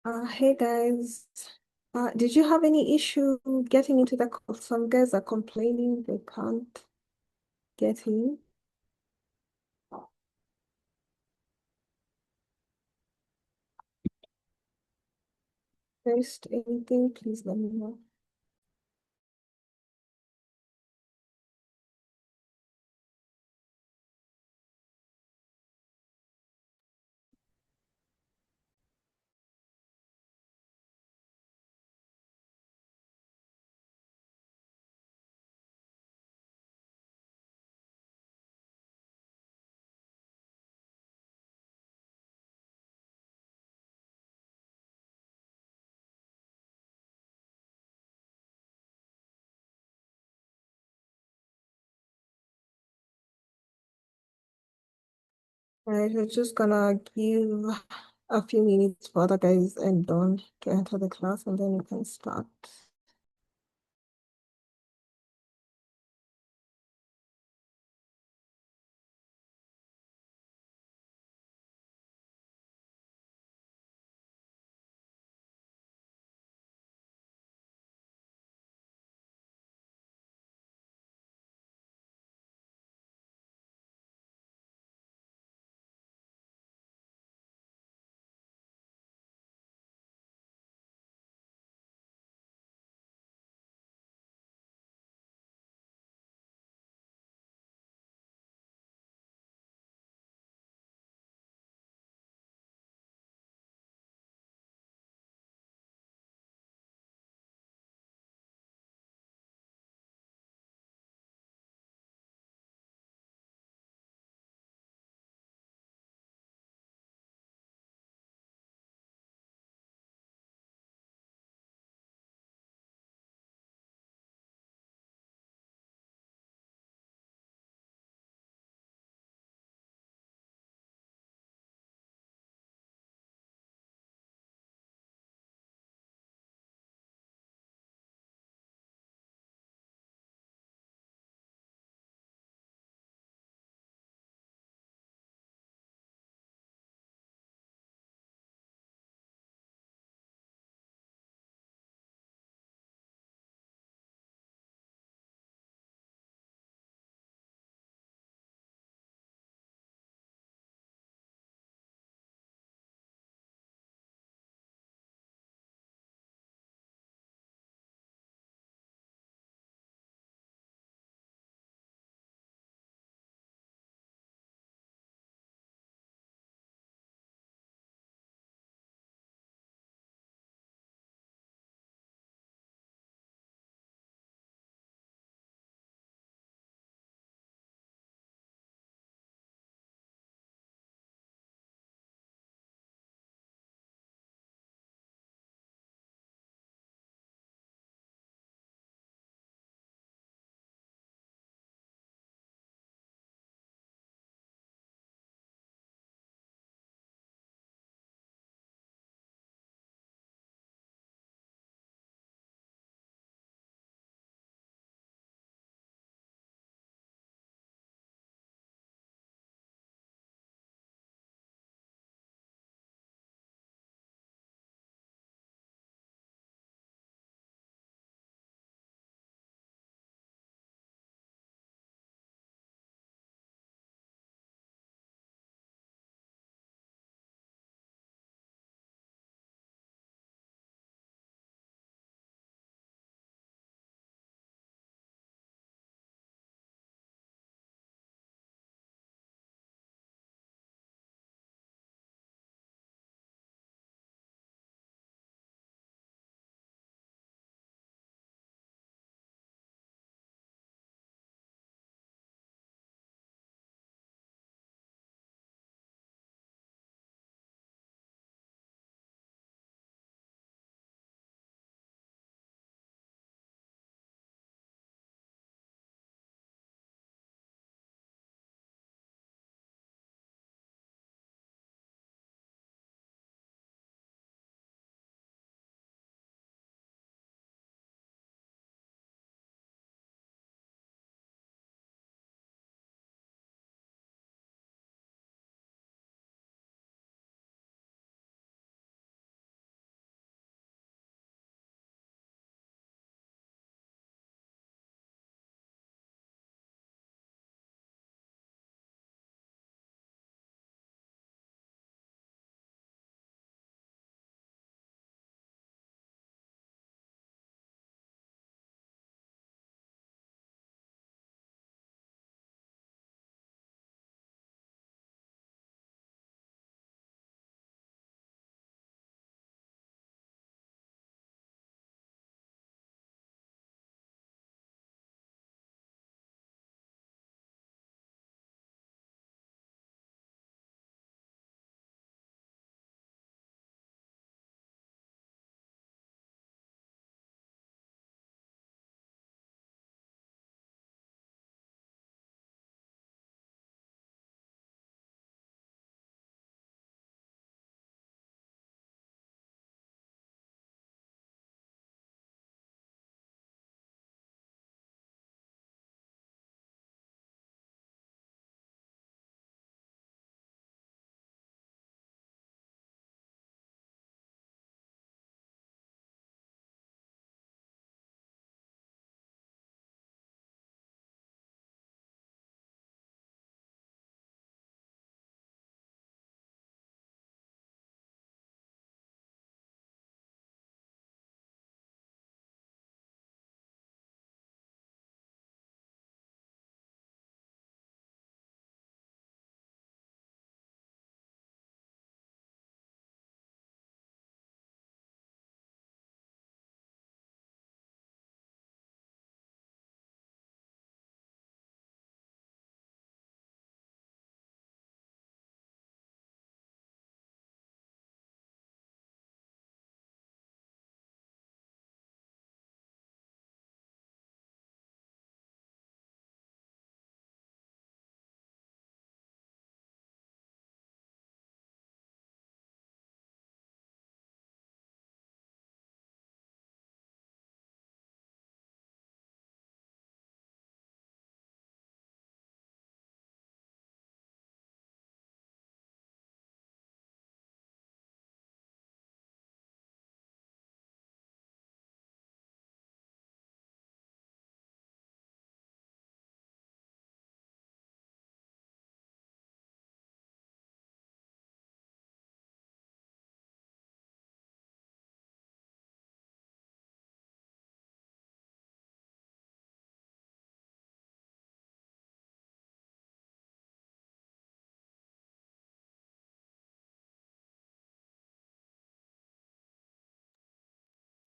Hey guys, did you have any issue getting into the call? Some guys are complaining they can't get in. First, anything, please let me know. Right, we're just gonna give a few minutes for other guys and Dawn to enter the class, and then we can start.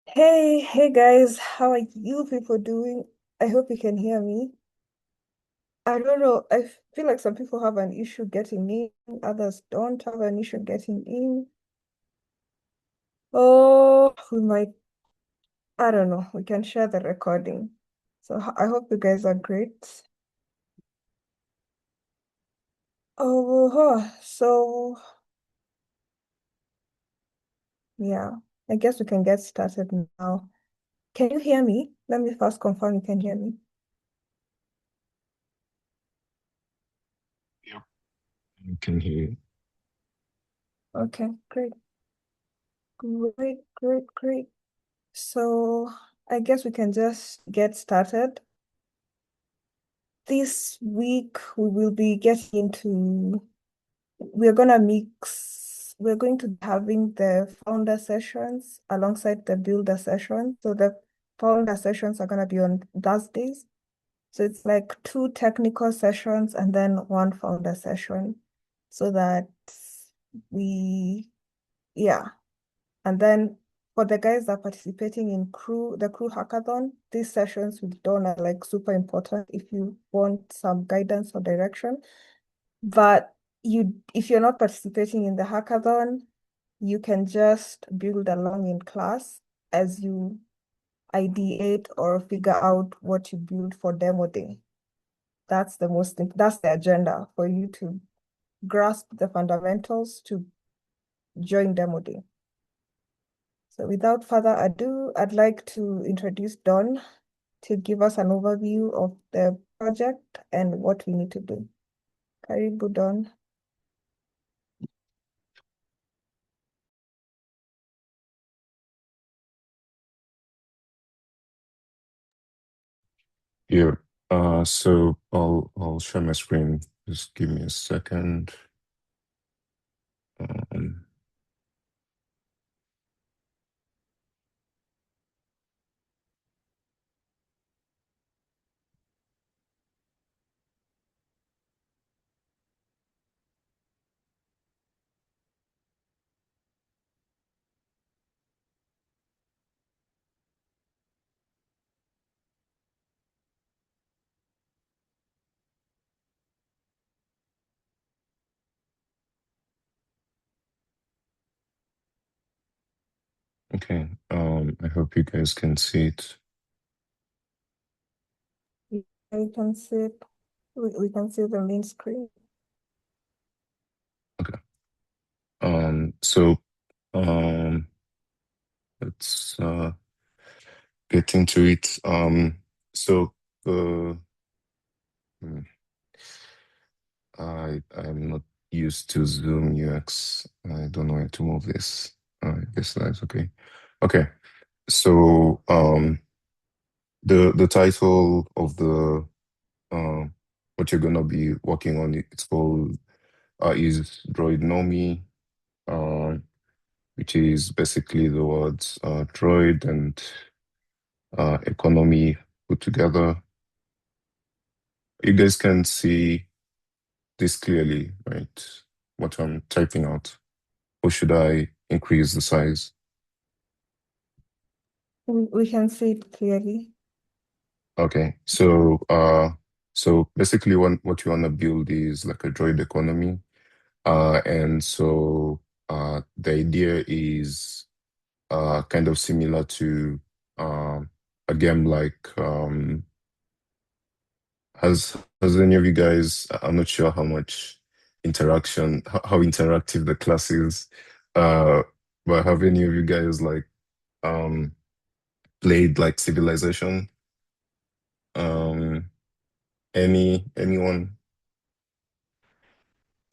Hey guys, how are you people doing? I hope you can hear me. I don't know, I feel like some people have an issue getting in, others don't have an issue getting in. Oh, we might, I don't know, we can share the recording. So I hope you guys are great. So yeah, I guess we can get started now. Can you hear me? Let me first confirm you can hear me. Yep, I can hear you. Okay, great. So I guess we can just get started. This week we will be getting into, we're going to be having the founder sessions alongside the builder session. So the founder sessions are going to be on Thursdays. So it's like two technical sessions and then one founder session so that we, yeah. And then for the guys that are participating in the crew hackathon, these sessions with Dawn are like super important if you want some guidance or direction. But if you're not participating in the hackathon, you can just build along in class as you ideate or figure out what you build for demo day. That's the agenda for you to grasp the fundamentals to join demo day. So without further ado, I'd like to introduce Don to give us an overview of the project and what we need to do. Karibu, Don. Yeah. So I'll share my screen. Just give me a second. Um, okay. I hope you guys can see it. We can see it. We can see the main screen. Okay. So um, let's get into it. So uh, hmm, I'm not used to Zoom UX. I don't know where to move this. I guess that's okay. Okay. So the title of the uh, what you're gonna be working on, it's called is Droidnomy, uh, which is basically the words droid and economy put together. You guys can see this clearly, right? What I'm typing out. Or should I increase the size? We can see it clearly. Okay, so basically what you want to build is like a droid economy. And so the idea is kind of similar to a game like has any of you guys, I'm not sure how much interaction, how interactive the class is, uh, but have any of you guys like um played like Civilization? Um, anyone?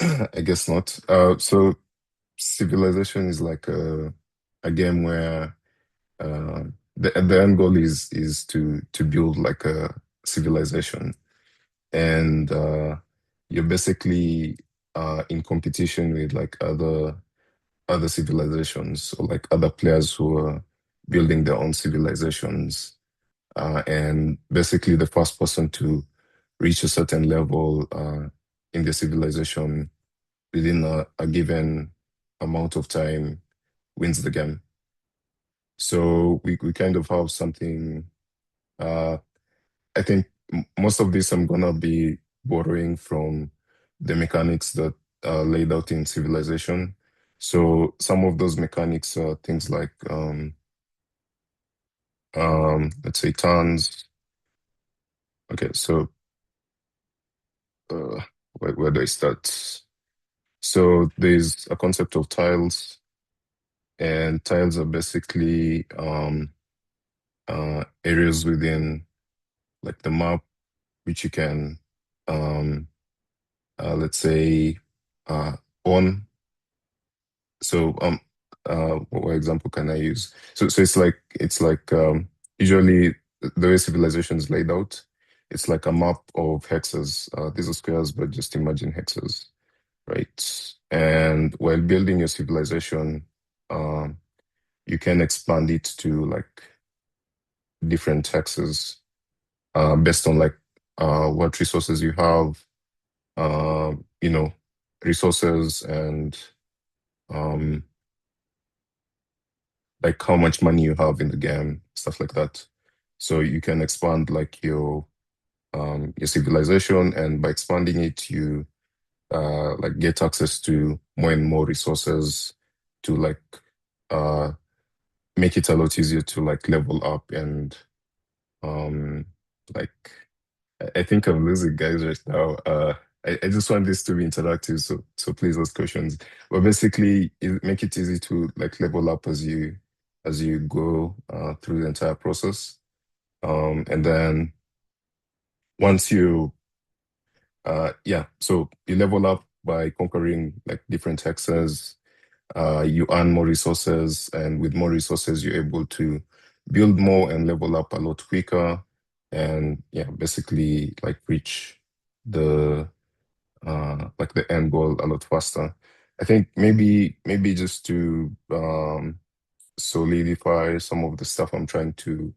I guess not. So Civilization is like a game where the end goal is to build like a civilization, and you're basically in competition with like other civilizations or like other players who are building their own civilizations, and basically the first person to reach a certain level in the civilization within a given amount of time wins the game. So we kind of have something. Uh, I think most of this I'm gonna be borrowing from the mechanics that are laid out in Civilization. So some of those mechanics are things like let's say turns. Okay, so uh, where do I start? So there's a concept of tiles, and tiles are basically areas within like the map which you can um, let's say uh, on. So what example can I use? So it's like usually the way civilization is laid out, it's like a map of hexes. These are squares, but just imagine hexes, right? And while building your civilization, um, you can expand it to like different hexes based on like what resources you have, you know, resources and um, like how much money you have in the game, stuff like that. So you can expand like your civilization, and by expanding it, you like get access to more and more resources to like uh make it a lot easier to like level up and um like I think I'm losing guys right now. I just want this to be interactive, so please ask questions. But basically, make it easy to like level up as you go through the entire process. And then once you yeah, so you level up by conquering like different hexes. You earn more resources, and with more resources, you're able to build more and level up a lot quicker. And yeah, basically like reach the like the end goal a lot faster. I think maybe just to solidify some of the stuff I'm trying to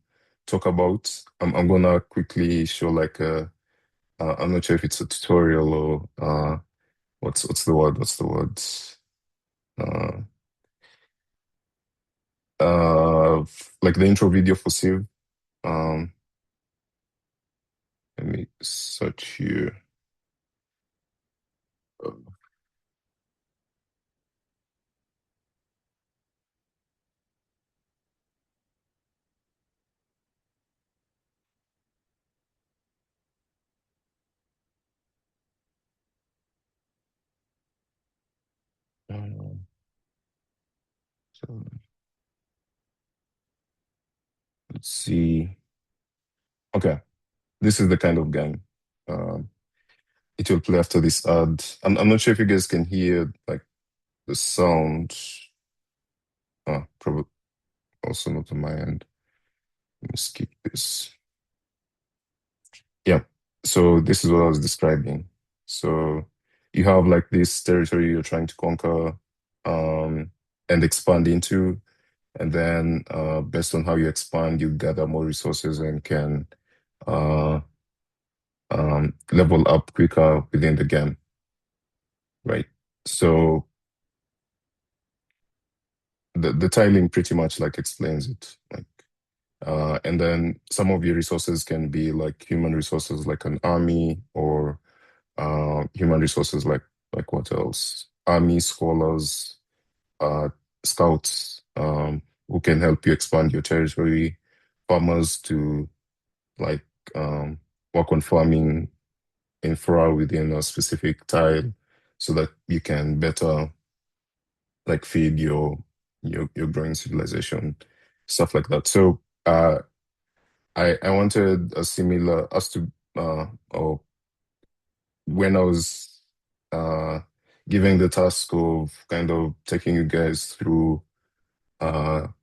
talk about, I'm gonna quickly show like a I'm not sure if it's a tutorial or what's the word? What's the word? Uh, like the intro video for Civ. Um, let me search here. Uh, so let's see. Okay, this is the kind of game. Um, it will play after this ad. I'm not sure if you guys can hear like the sound. Probably also not on my end. Let me skip this. Yeah. So this is what I was describing. So you have like this territory you're trying to conquer and expand into. And then based on how you expand, you gather more resources and can uh, level up quicker within the game, right? So the tiling pretty much like explains it. Like and then some of your resources can be like human resources like an army or human resources like what else? Army scholars, uh, scouts who can help you expand your territory, farmers to like work on farming infra within a specific tile so that you can better like feed your growing civilization, stuff like that. So I wanted a similar us to or when I was uh, given the task of kind of taking you guys through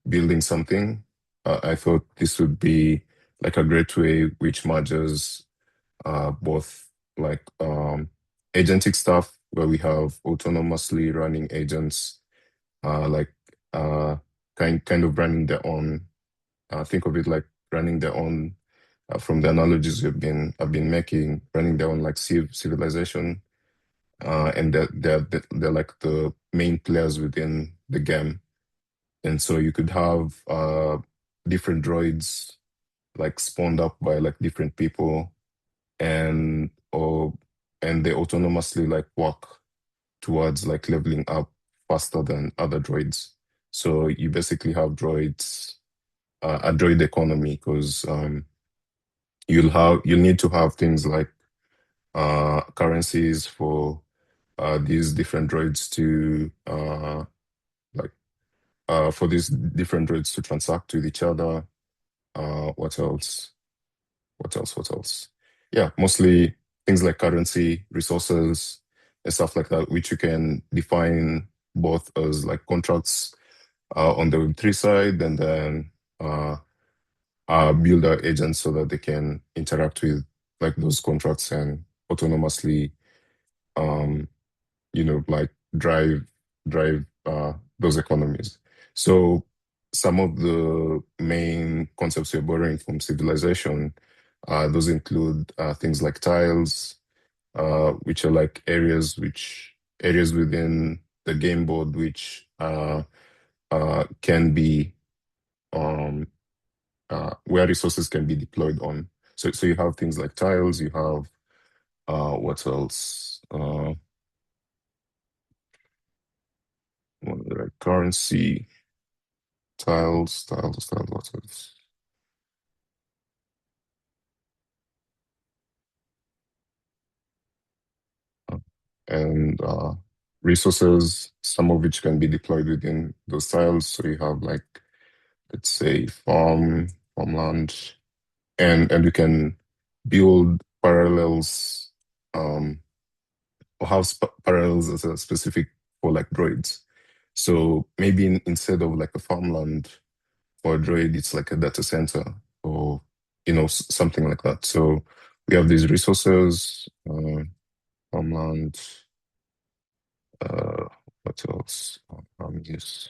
building something, I thought this would be like a great way which merges both like agentic stuff where we have autonomously running agents, like uh, kind of running their own. Think of it like running their own. From the analogies I've been making, running their own like civilization, and they're like the main players within the game. And so you could have different droids like spawned up by like different people, and they autonomously like walk towards like leveling up faster than other droids. So you basically have droids, a droid economy, because you'll need to have things like currencies for these different droids to like for these different droids to transact with each other. What else? What else? What else? Yeah, mostly things like currency, resources, and stuff like that, which you can define both as like contracts on the Web3 side, and then uh, build our agents so that they can interact with like those contracts and autonomously, um, like drive those economies. So some of the main concepts we're borrowing from civilization, those include things like tiles, which are like areas within the game board which can be um, where resources can be deployed on. So you have things like tiles, you have what else? Like currency, tiles, what else? Uh, And resources, some of which can be deployed within those tiles. So you have like, let's say, farmland, and you can build parallels, or have parallels as a specific for like droids. So maybe instead of like a farmland for a droid, it's like a data center, or something like that. So we have these resources, farmland, uh, what else? Yes,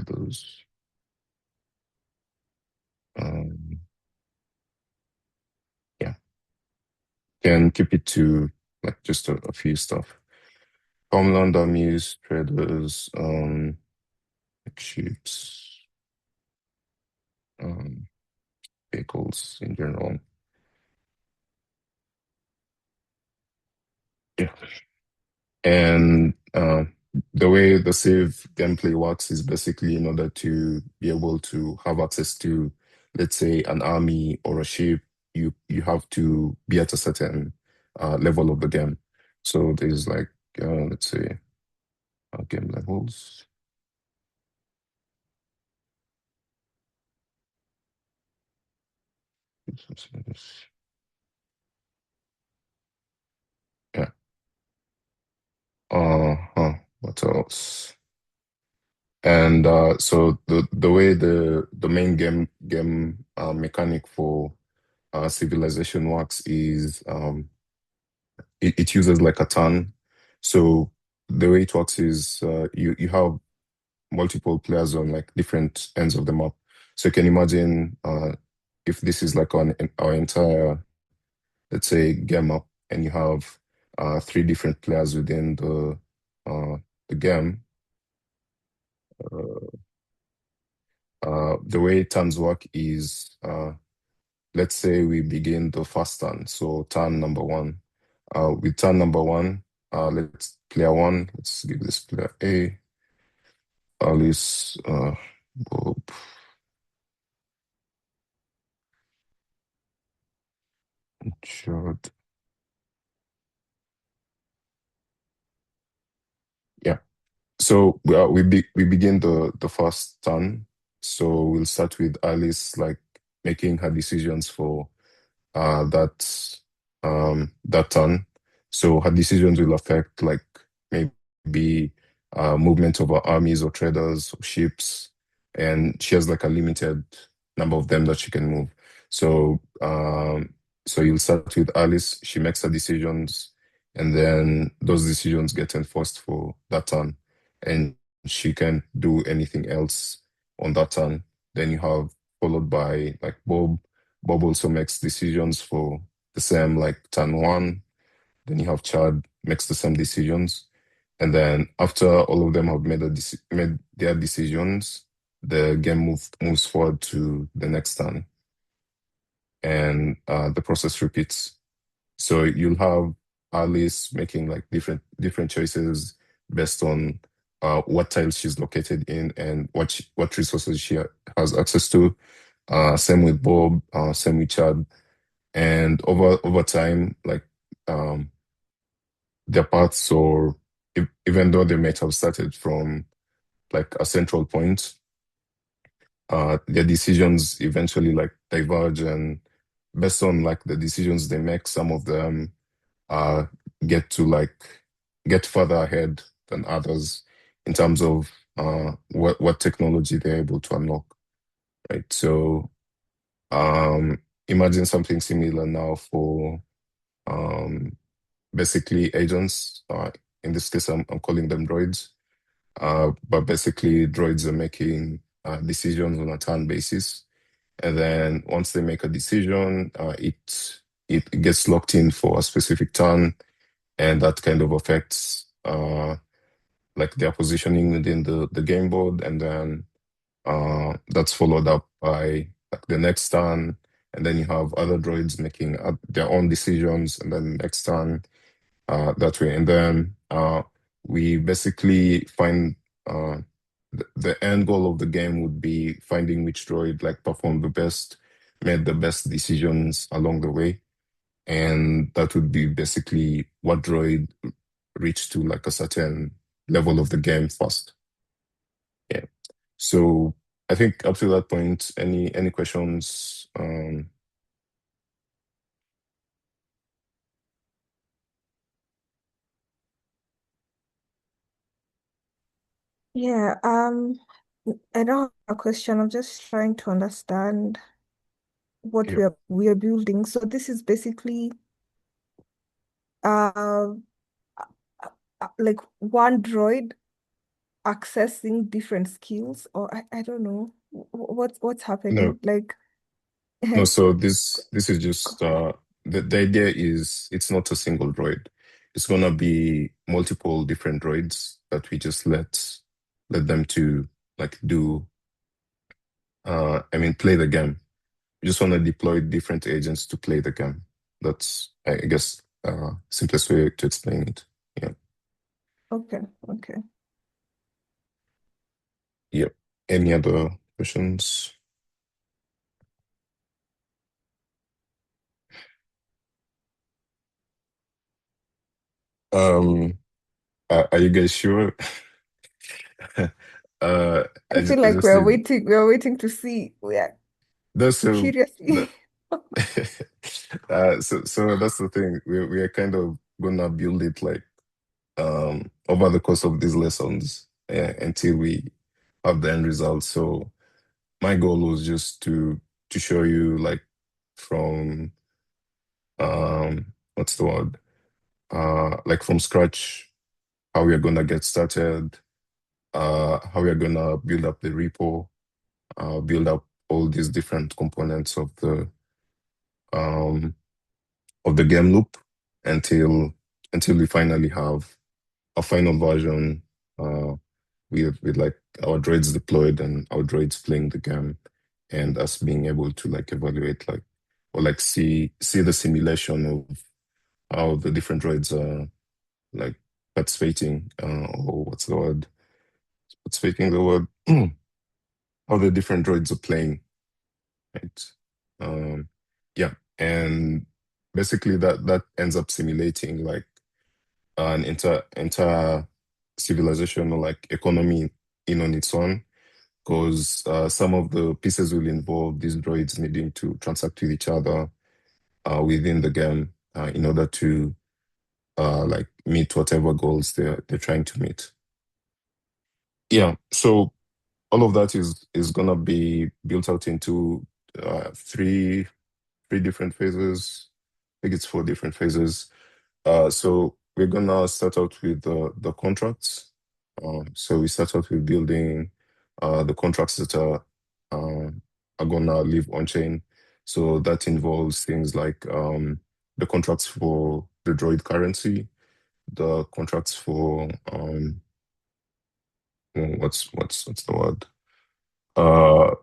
those. Um, yeah, can keep it to like just a few stuff. Farmland armies, traders, like ships, um, vehicles in general. Yeah. And the way the save gameplay works is basically in order to be able to have access to, let's say, an army or a ship, you have to be at a certain level of the game. So there's like, let's say, game levels. Yeah. What else? And so the way the main game mechanic for civilization works is it uses like a turn. So the way it works is you have multiple players on like different ends of the map. So you can imagine if this is like on our entire, let's say, game map, and you have three different players within the game. Uh, the way turns work is let's say we begin the first turn. So turn number one. With turn number one, let's player one. Let's give this player A, Alice, Bob, Richard. Yeah. So we begin the first turn. So we'll start with Alice like making her decisions for that turn. So her decisions will affect like maybe movement of her armies or traders or ships, and she has like a limited number of them that she can move. So so you'll start with Alice. She makes her decisions, and then those decisions get enforced for that turn, and she can do anything else on that turn. Then you have followed by like Bob. Bob also makes decisions for the same like turn one. Then you have Chad makes the same decisions. And then after all of them have made their decisions, the game moves forward to the next turn, and the process repeats. So you'll have Alice making like different choices based on what tile she's located in and what resources she has access to. Same with Bob, same with Chad. And over time, like um, their paths, or even though they might have started from like a central point, their decisions eventually like diverge, and based on like the decisions they make, some of them uh get to like get further ahead than others in terms of what technology they're able to unlock, right? So imagine something similar now for um basically agents. In this case, I'm calling them droids. But basically, droids are making decisions on a turn basis, and then once they make a decision, it gets locked in for a specific turn, and that kind of affects like their positioning within the game board, and then that's followed up by like the next turn, and then you have other droids making their own decisions, and then next turn that way. And then we basically find the end goal of the game would be finding which droid like performed the best, made the best decisions along the way. And that would be basically what droid reached to like a certain level of the game first. Yeah. So I think up to that point, any questions? Yeah, I don't have a question. I'm just trying to understand what Yep. we are building. So this is basically uh, like one droid accessing different skills, or I don't know what's No, happening. Like, no, so this is just the idea is it's not a single droid. It's gonna be multiple different droids that we just let them to like do I mean play the game. We just want to deploy different agents to play the game. That's I guess simplest way to explain it. Yeah. okay, okay. Yep. Any other questions? Um are you guys sure? I feel I like just need we're waiting to see. We are that's so curiously. so that's the thing. We are kind of gonna build it like over the course of these lessons until we have the end result. So my goal was just to show you like from what's the word? Like from scratch how we are gonna get started, how we are gonna build up the repo, build up all these different components um of the game loop until we finally have a final version with like our droids deployed and our droids playing the game, and us being able to like evaluate like or like see the simulation of how the different droids are like participating or what's the word, participating the word how the different droids are playing, right? um yeah, and basically that ends up simulating like an entire civilization or like economy in on its own, because some of the pieces will involve these droids needing to transact with each other within the game in order to like meet whatever goals they're trying to meet. Yeah, so all of that is gonna be built out into three different phases. I think it's four different phases. So we're gonna start out with the contracts. So we start out with building the contracts that are gonna live on chain. So that involves things like the contracts for the droid currency, the contracts for what's the word? Uh,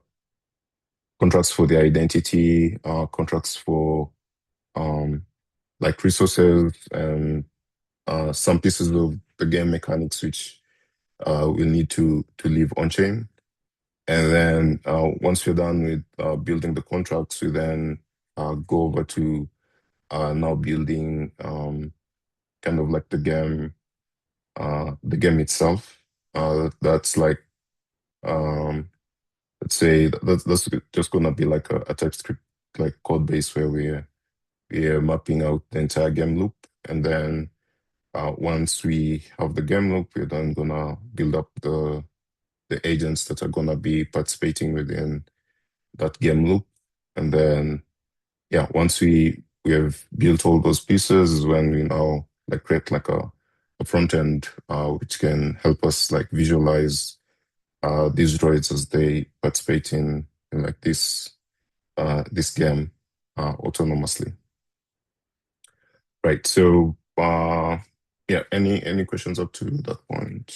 Contracts for the identity, contracts for um like resources and some pieces of the game mechanics which will need to live on chain. And then once we're done with building the contracts, we then go over to now building kind of like the game itself. That's like um, let's say that's just gonna be like a TypeScript like code base where we're mapping out the entire game loop, and then once we have the game loop, we're then gonna build up the agents that are gonna be participating within that game loop, and then yeah, once we have built all those pieces, is when we now like create like a front end which can help us like visualize these droids as they participate in like this game autonomously. Right. So yeah, any questions up to that point?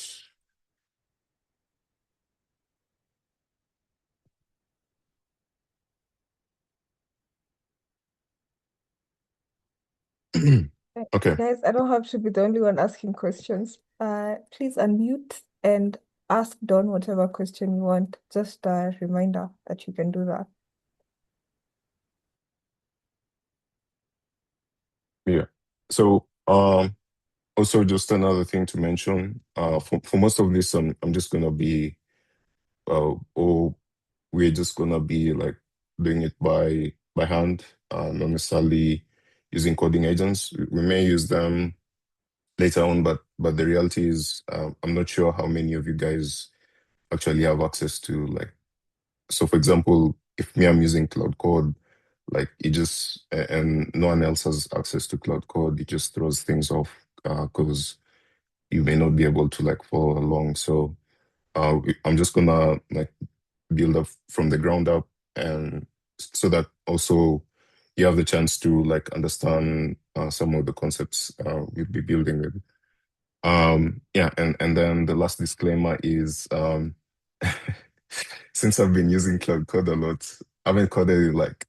Okay. Guys, I don't have to be the only one asking questions. Please unmute and ask Don whatever question you want. Just a reminder that you can do that. Yeah. So also just another thing to mention, for most of this I'm just gonna be or we're just gonna be like doing it by hand, not necessarily using coding agents. We may use them later on, but the reality is I'm not sure how many of you guys actually have access to like, so for example, if me I'm using Cloud Code, like it just and no one else has access to Cloud Code, it just throws things off because you may not be able to like follow along. So I'm just gonna like build up from the ground up, and so that also you have the chance to like understand some of the concepts we'll be building with. Yeah, and then the last disclaimer is since I've been using Cloud Code a lot, I haven't coded in like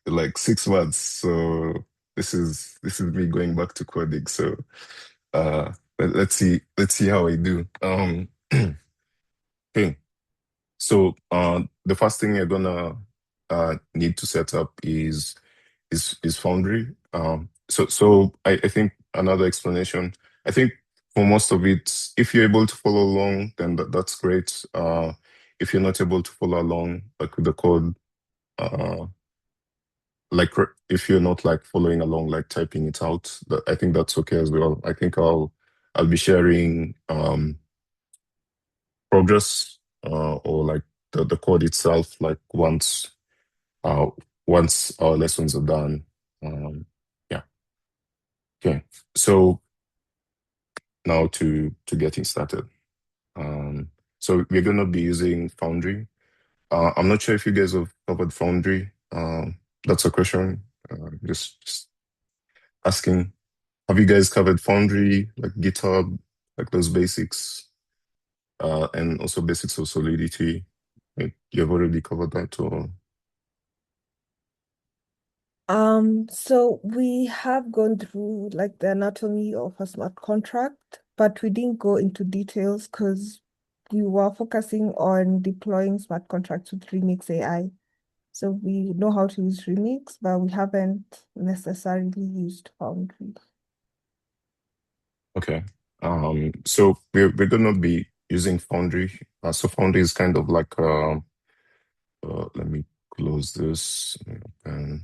like 6 months. So this is me going back to coding. So let's see how I do. Okay. So the first thing you're gonna need to set up is Foundry. So I think another explanation. I think for most of it, if you're able to follow along, then that's great. If you're not able to follow along, like with the code, uh, like if you're not like following along, like typing it out, I think that's okay as well. I think I'll be sharing progress or like the code itself, like uh once our lessons are done. Yeah. Okay. So now to getting started. Um, so we're gonna be using Foundry. I'm not sure if you guys have covered Foundry. That's a question. Just asking. Have you guys covered Foundry, like GitHub, like those basics, and also basics of Solidity? Like, you've already covered that, or So we have gone through like the anatomy of a smart contract, but we didn't go into details because we were focusing on deploying smart contracts with Remix AI. So we know how to use Remix, but we haven't necessarily used Foundry. okay. So we're gonna be using Foundry. So Foundry is kind of like let me close this and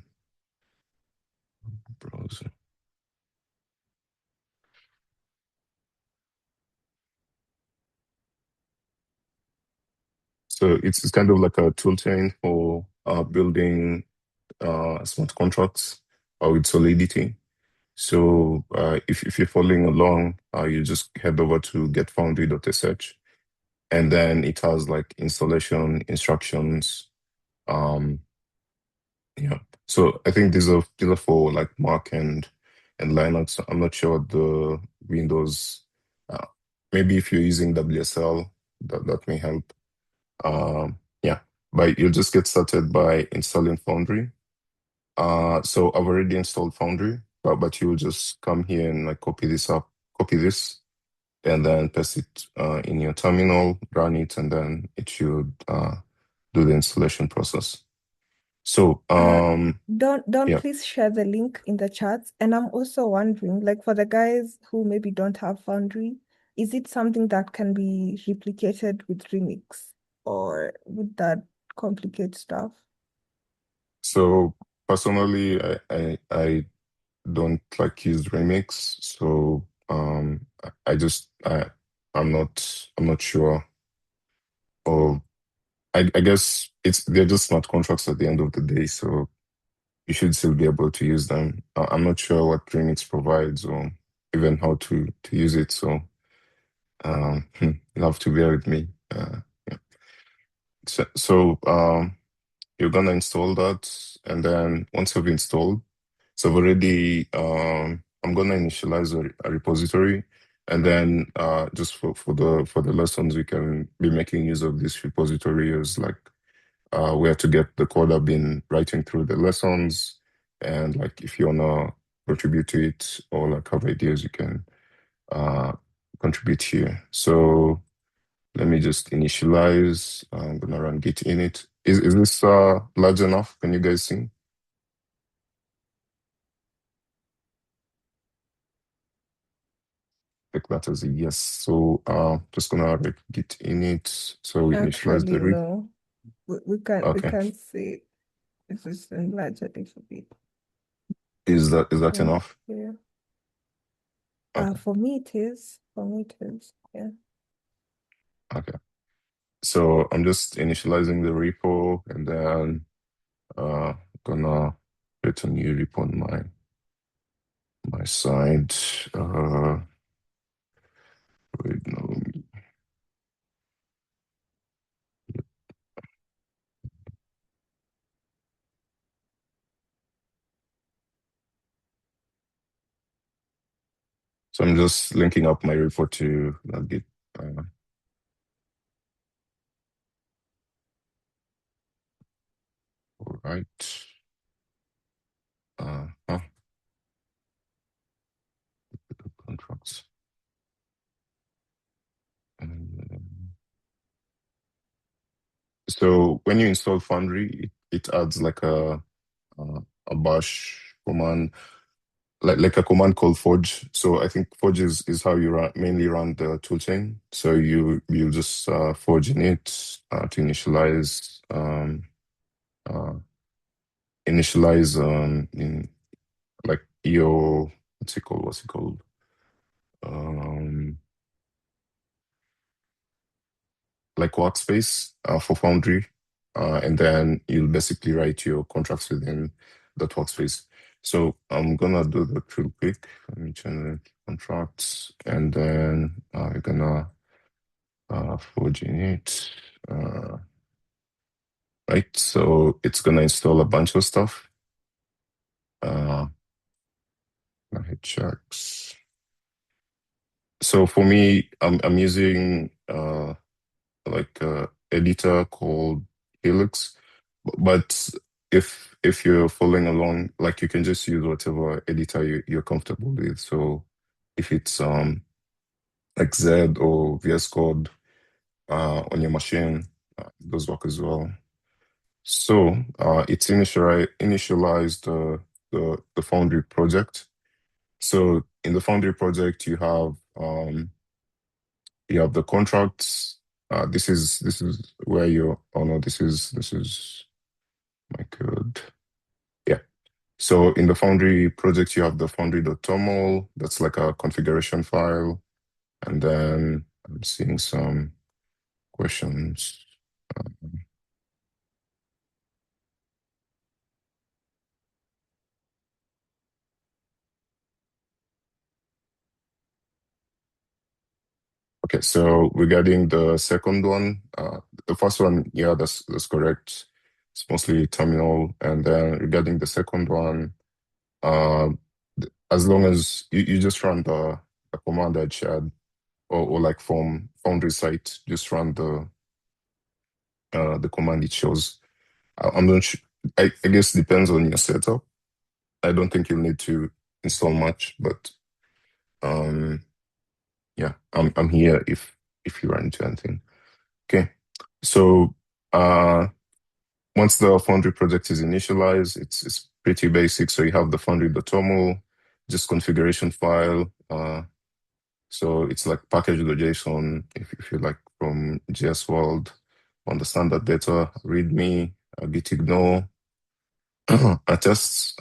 browser. So it's kind of like a tool chain for building smart contracts with Solidity. So if you're following along, you just head over to getfoundry.sh, and then it has like installation instructions. Um, yeah. So I think these are for like Mac and and Linux. I'm not sure what the Windows. Uh, Maybe if you're using WSL, that may help. Yeah, but you'll just get started by installing Foundry. So I've already installed Foundry, but you'll just come here and like copy this, and then paste it in your terminal, run it, and then it should do the installation process. So Uh, don't yeah. please share the link in the chats. And I'm also wondering, like for the guys who maybe don't have Foundry, is it something that can be replicated with Remix, or would that complicate stuff? So personally, I don't like use Remix, so I just I'm not sure. Or I guess they're just smart contracts at the end of the day, so you should still be able to use them. I'm not sure what Remix provides or even how to use it, so you'll have to bear with me. Yeah. So you're gonna install that, and then once you've installed, so I've already I'm gonna initialize a repository, and then just for the lessons, we can be making use of this repository as like where to get the code I've been writing through the lessons, and like if you wanna contribute to it or like have ideas, you can uh contribute here. So let me just initialize. I'm gonna run git init. Is this large enough? Can you guys see? Take that as a yes. So just gonna write git init. So we initialize the Actually, read. no. We Okay. can't say if it's enlarged a little bit. Is that Yeah, enough? yeah. Okay. For me it is. For me it is. Yeah. Okay. So I'm just initializing the repo, and then gonna create a new repo on my side. Wait, no. So I'm just linking up my repo to Git. Uh, all right. Huh, contracts. And, so when you install Foundry, it adds like a bash command, like a command called Forge. So I think Forge is how you mainly run the toolchain. So you just forge in it to uh, initialize in like your what's it called um like workspace for Foundry, and then you'll basically write your contracts within that workspace. So I'm gonna do that real quick. Let me change the contracts, and then we're gonna forge in it. Right, so it's gonna install a bunch of stuff. Uh, I hit checks. So for me, I'm using like a editor called Helix. But if you're following along, like you can just use whatever editor you're comfortable with. So if it's like Z or VS Code on your machine, those work as well. So it's initialized the Foundry project. So in the Foundry project, you have the contracts. This is where you oh no, this is my code. Yeah. So in the Foundry project, you have the foundry.toml. That's like a configuration file. And then I'm seeing some questions. Okay, so regarding the second one, the first one, yeah, that's correct. It's mostly terminal. And then regarding the second one, uh, as long as you just run the command I shared, or like from Foundry site, just run the command it shows. I'm not sure. I guess depends on your setup. I don't think you'll need to install much, but um, yeah, I'm here if you run into anything. Okay, so once the Foundry project is initialized, it's pretty basic. So you have the foundry.toml, just configuration file. So it's like package.json, if you like, from JS World, understand that data, readme, git ignore, a test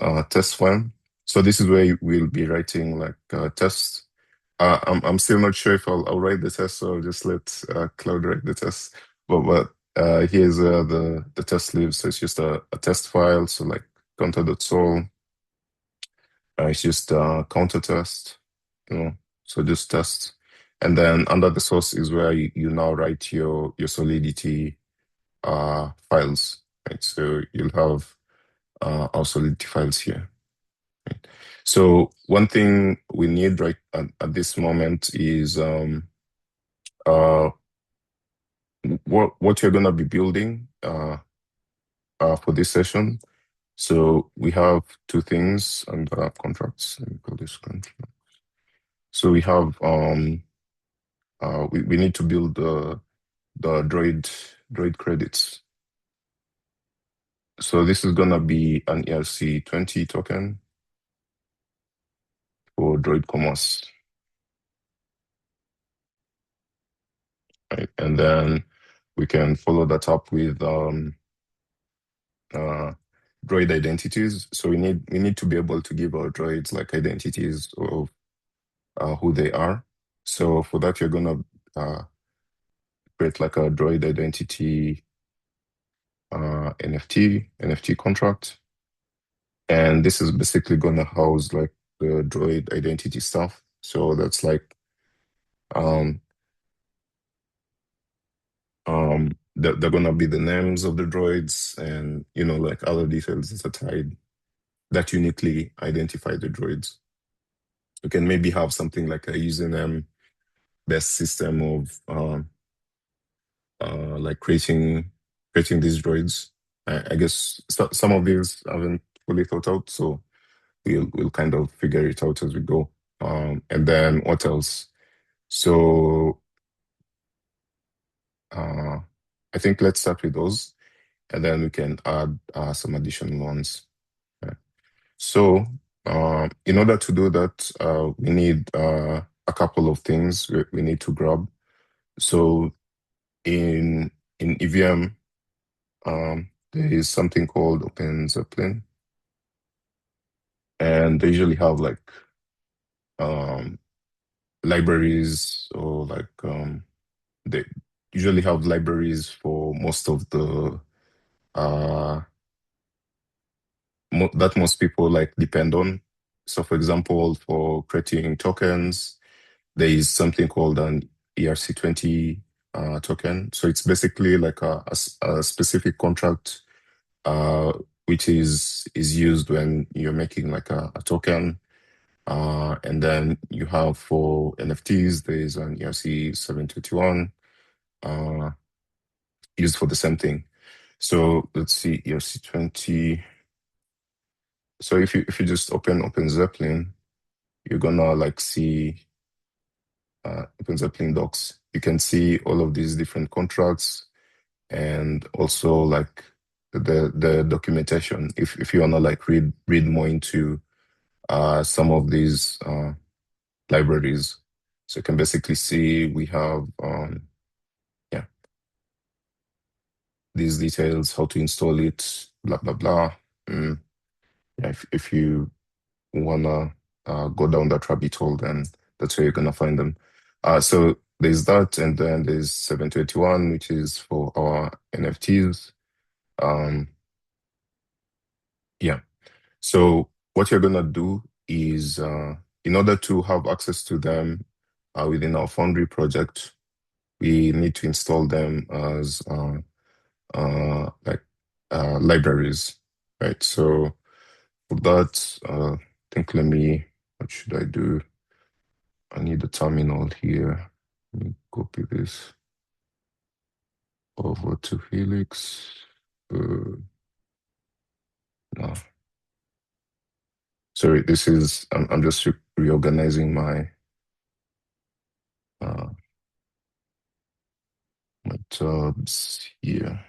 file. So this is where we'll be writing like tests. I'm still not sure if I'll write the test, so I'll just let Cloud write the test. But here's the test lib. So it's just a test file. So like counter.sol. It's just counter test, you know. So just test. And then under the source is where you now write your Solidity files, right? So you'll have our Solidity files here. Right? So one thing we need right at this moment is uh, what you're gonna be building for this session. So we have two things under contracts. Let me call this contract. So we have we need to build the Droid credits. So this is gonna be an ERC20 token for Droid Commerce, right? And then we can follow that up with uh, droid identities. So we need to be able to give our droids like identities of who they are. So for that, you're gonna create like a droid identity NFT contract, and this is basically gonna house like the droid identity stuff. So that's like um they're gonna be the names of the droids, and like other details that are tied that uniquely identify the droids. You can maybe have something like a username based system of like creating these droids. I guess some of these haven't fully thought out, so we'll kind of figure it out as we go. And then what else? So uh, I think let's start with those, and then we can add some additional ones. Yeah. So in order to do that, we need a couple of things we need to grab. So in EVM, there is something called Open Zeppelin, and they usually have like um, libraries, or like they usually have libraries for most of the uh, that most people like depend on. So, for example, for creating tokens, there is something called an ERC20 token. So it's basically like a specific contract uh, which is used when you're making like a token. And then you have for NFTs, there is an ERC721 used for the same thing. So let's see, ERC20. So if you just open Zeppelin, you're gonna like see Open Zeppelin docs. You can see all of these different contracts, and also like the documentation. If you wanna like read more into some of these libraries, so you can basically see we have yeah, these details, how to install it, blah blah blah. Yeah, if you wanna go down that rabbit hole, then that's where you're gonna find them. So there's that, and then there's 721, which is for our NFTs. Um, yeah. So what you're gonna do is, in order to have access to them within our Foundry project, we need to install them as like libraries, right? So for that, I think let me what should I do? I need a terminal here. Let me copy this over to Helix. No, sorry, this is, I'm just reorganizing uh, my tabs here.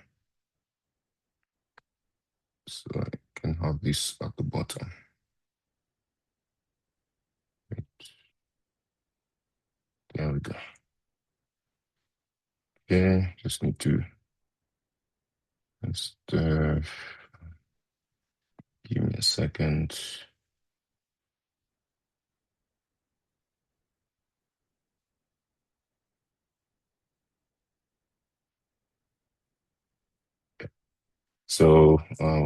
So I can have this at the bottom. Right, there we go. Okay, just need to just give me a second. So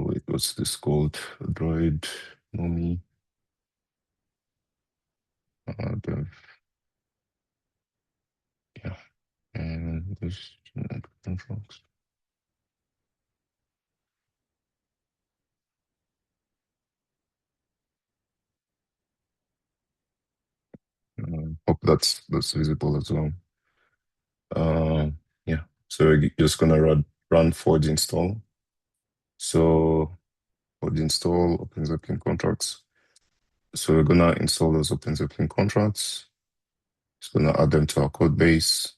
wait, what's this called? Droidnomy. The, yeah, and this controls. Hope that's visible as well. Yeah, so we're just gonna run Forge install. So Forge install OpenZeppelin contracts. So we're gonna install those OpenZeppelin contracts. Just gonna add them to our code base.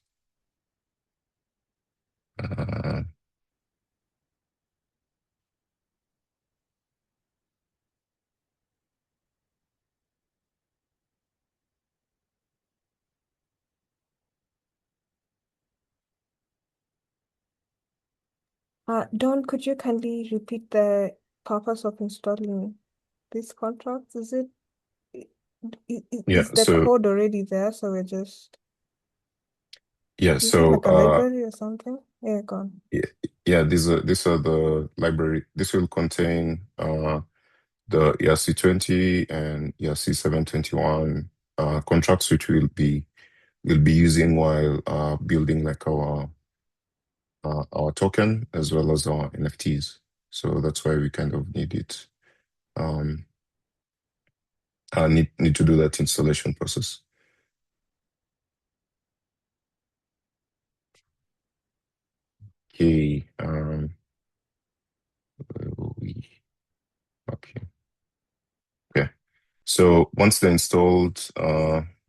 Uh, Don, could you kindly repeat the purpose of installing these contracts? yeah, Is the so code already there? So we're just, yeah, is it so like a library or something? Yeah, go on. yeah, yeah, these are the library. This will contain the ERC20 and ERC721 contracts, which we'll be using while building like our token as well as our NFTs. So that's why we kind of need it. Um, I need to do that installation process. Okay. Where will we? Okay. Okay. So once they're installed,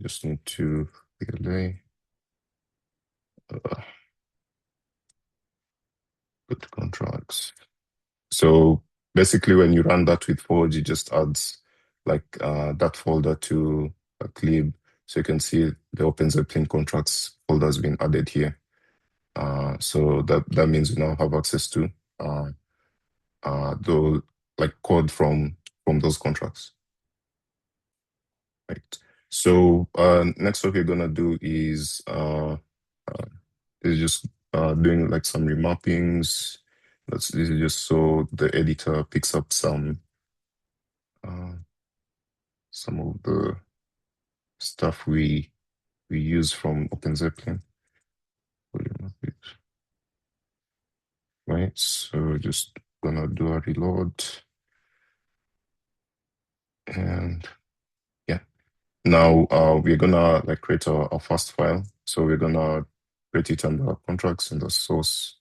just need to relay. Go to contracts. So basically, when you run that with Forge, it just adds like that folder to a clip. So you can see the OpenZeppelin contracts folder has been added here. So that means we now have access to the like code from those contracts. Right. So next what we're gonna do uh, is just doing like some remappings. This is just so the editor picks up uh, some of the stuff we use from OpenZeppelin. Right. So just gonna do a reload and yeah. Now we're gonna like create a fast file. So we're gonna create it under contracts in the source,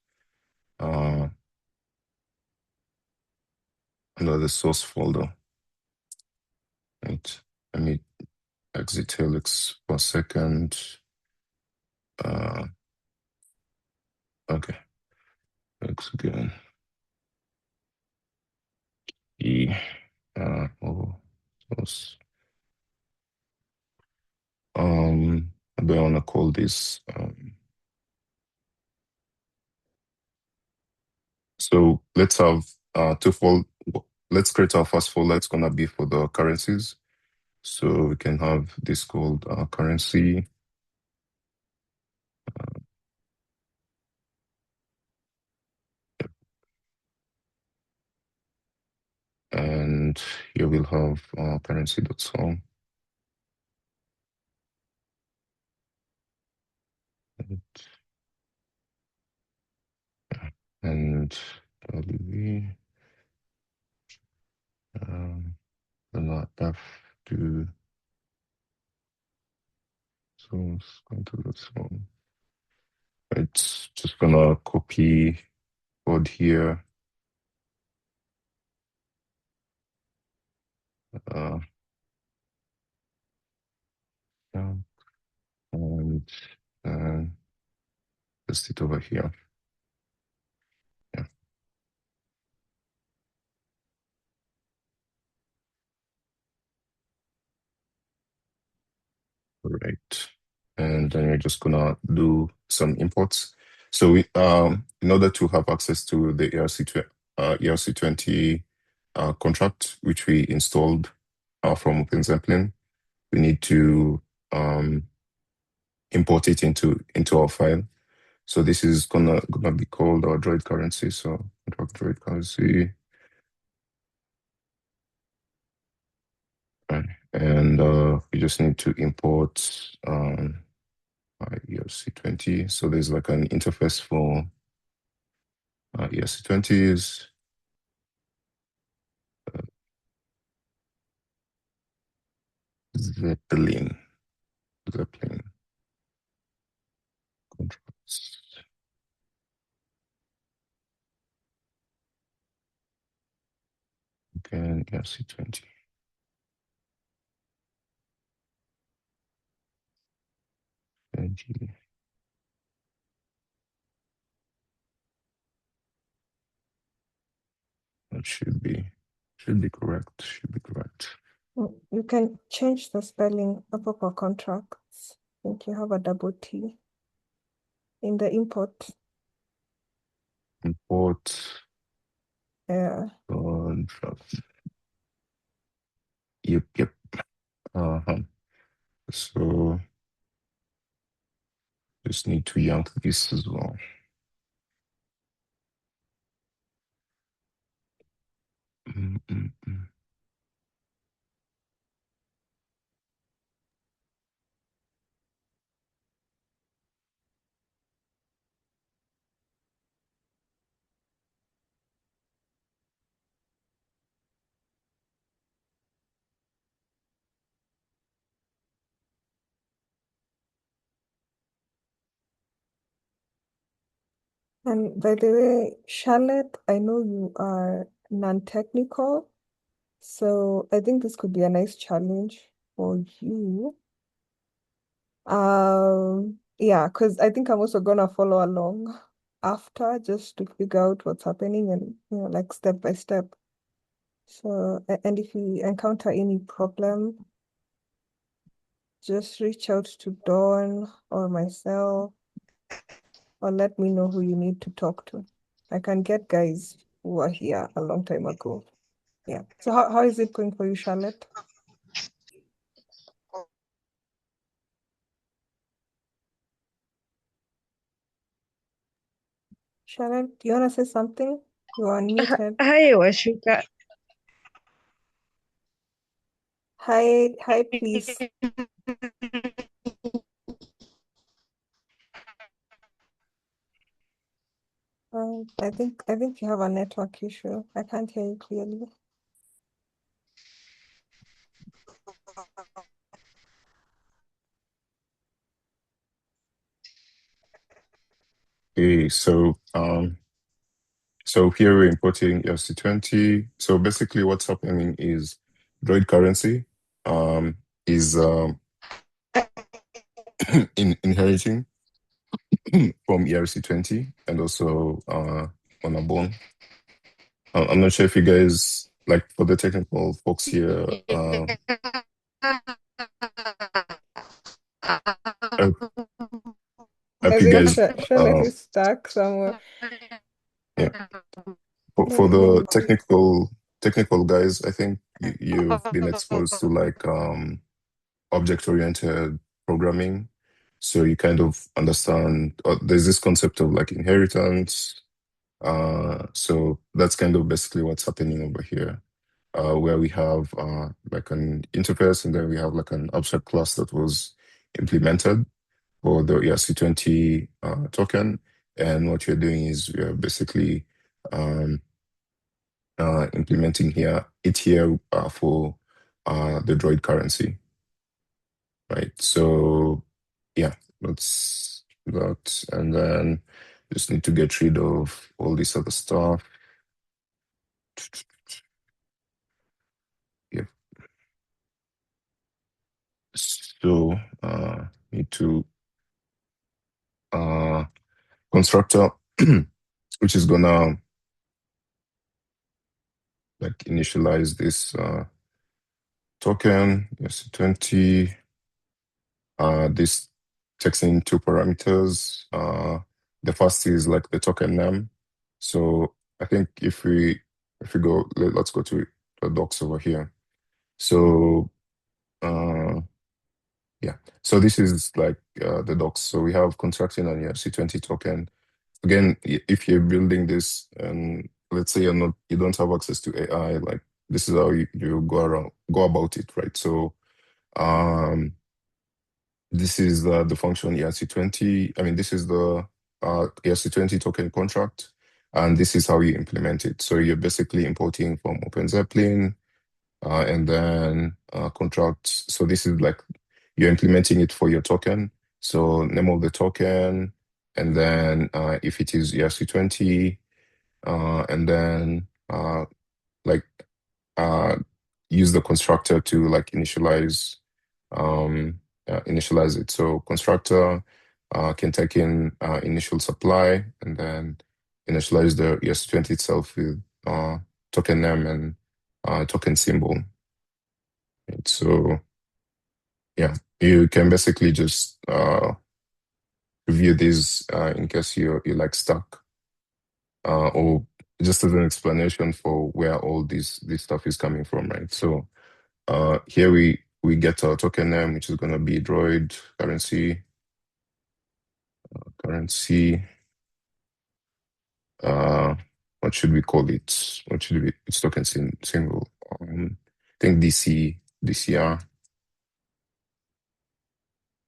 uh, under the source folder. Right. Let me exit Helix for a second. Okay. Looks good. E oh, source. What do I want to call this? So let's have let's create our first folder. It's gonna be for the currencies. So we can have this called currency. And here we'll have currency.song. And WV. Gonna have to So it's going to this one. It's just gonna copy code here. Uh, yeah, and uh, paste it over here. Yeah, right. And then we're just gonna do some imports. So we, in order to have access to the ERC20 contract, which we installed from OpenZeppelin, we need to um, import it into our file. So this is gonna be called our Droid currency. So contract Droid currency, right. And we just need to import ERC20. So there's like an interface for ERC20s. Zeppelin. Zeppelin contracts. Again, ERC20. That should be correct. Should be correct. You can change the spelling of our contracts. I think you have a double T in the import. Import Yeah. contract. Yep. Uh-huh. So just need to yank this as well. Mm, mm, mm. And by the way, Charlotte, I know you are non-technical, so I think this could be a nice challenge for you. Yeah, because I think I'm also gonna follow along after just to figure out what's happening and like step by step. So, and if you encounter any problem, just reach out to Dawn or myself, or let me know who you need to talk to. I can get guys who were here a long time ago. Yeah. So how is it going for you, Charlotte? Charlotte, do you want to say something? You're unmuted. Hi, Washuka. Hi, please. I think you have a network issue. I can't hear you clearly. Okay, so here we're importing ERC20. So basically what's happening is Droid currency is inheriting from ERC20 and also on a bone. I'm not sure if you guys, like for the technical folks here, hope, I hope you think guys, Charlotte is stuck somewhere. yeah. For Maybe the quick. technical guys, I think you've been exposed to like object-oriented programming. So you kind of understand, there's this concept of like inheritance. So that's kind of basically what's happening over here, where we have like an interface and then we have like an abstract class that was implemented for the ERC20 token. And what you're doing is you're basically um, implementing here for the Droid currency, right? So yeah, that's that. And then just need to get rid of all this other stuff. Yeah. So need to uh constructor which is gonna like initialize this token, yes, 20. This takes in two parameters. The first is like the token name. So I think if we go, let's go to the docs over here. So uh, yeah, so this is like the docs. So we have constructing an ERC20 token. Again, if you're building this and let's say you don't have access to AI, like this is how you go about it, right? So um this is the function ERC20. I mean, this is the ERC20 token contract, and this is how you implement it. So you're basically importing from OpenZeppelin, and then contracts. So this is like you're implementing it for your token. So name of the token, and then if it is ERC20, and then like uh, use the constructor to like initialize it. So constructor can take in initial supply and then initialize the ES20 itself with token name and token symbol. Right? So yeah, you can basically just review these in case you like stuck, or just as an explanation for where all this stuff is coming from, right? So here we get our token name, which is going to be Droid currency. Uh, what should we call it? What should be its token symbol? I think DCR,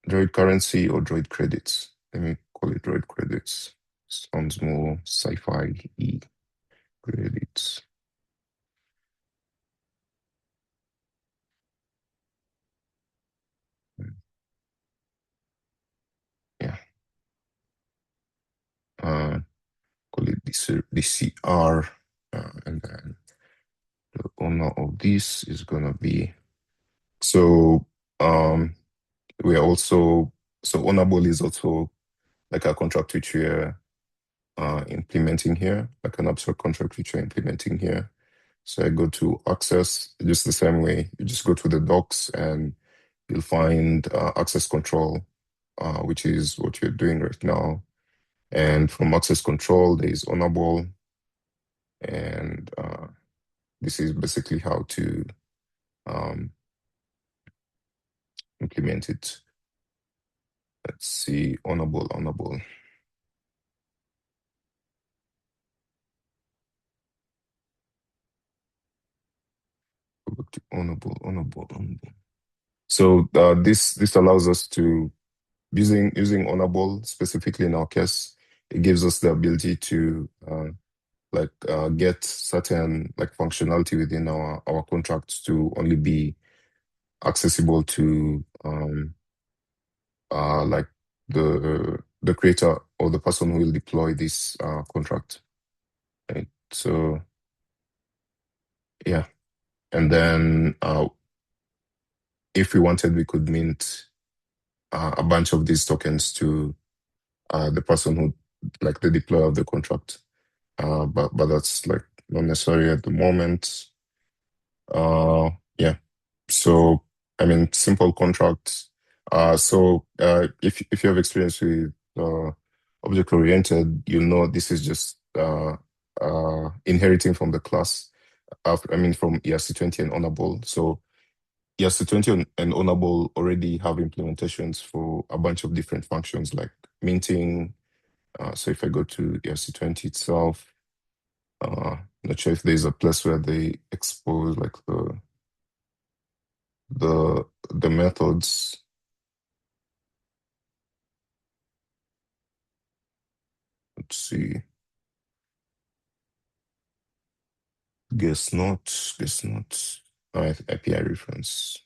Droid currency or Droid credits. Let me call it Droid credits. Sounds more sci-fi e credits. Yeah. Uh, call it DCR, and then the owner of this is gonna be so. We are also so Honorable is also like a contract which we're implementing here, like an abstract contract which we're implementing here. So I go to access, just the same way. You just go to the docs and you'll find access control, which is what you're doing right now. And from access control, there is Honorable, and this is basically how to um, implement it. Let's see, Honorable. Go back to Honorable. So this allows us to using Honorable specifically in our case, it gives us the ability to get certain like functionality within our contracts to only be accessible to like the creator or the person who will deploy this contract. Right? So yeah, and then if we wanted, we could mint a bunch of these tokens to the person who like the deployer of the contract. But that's like not necessary at the moment. Yeah. So I mean, simple contracts. If you have experience with object oriented, you know this is just inheriting from the class. I mean, from ERC20 and Honorable. So ERC20 and Honorable already have implementations for a bunch of different functions like minting. So if I go to ERC20 itself, not sure if there's a place where they expose like the methods. Let's see. Guess not. Guess not. API reference.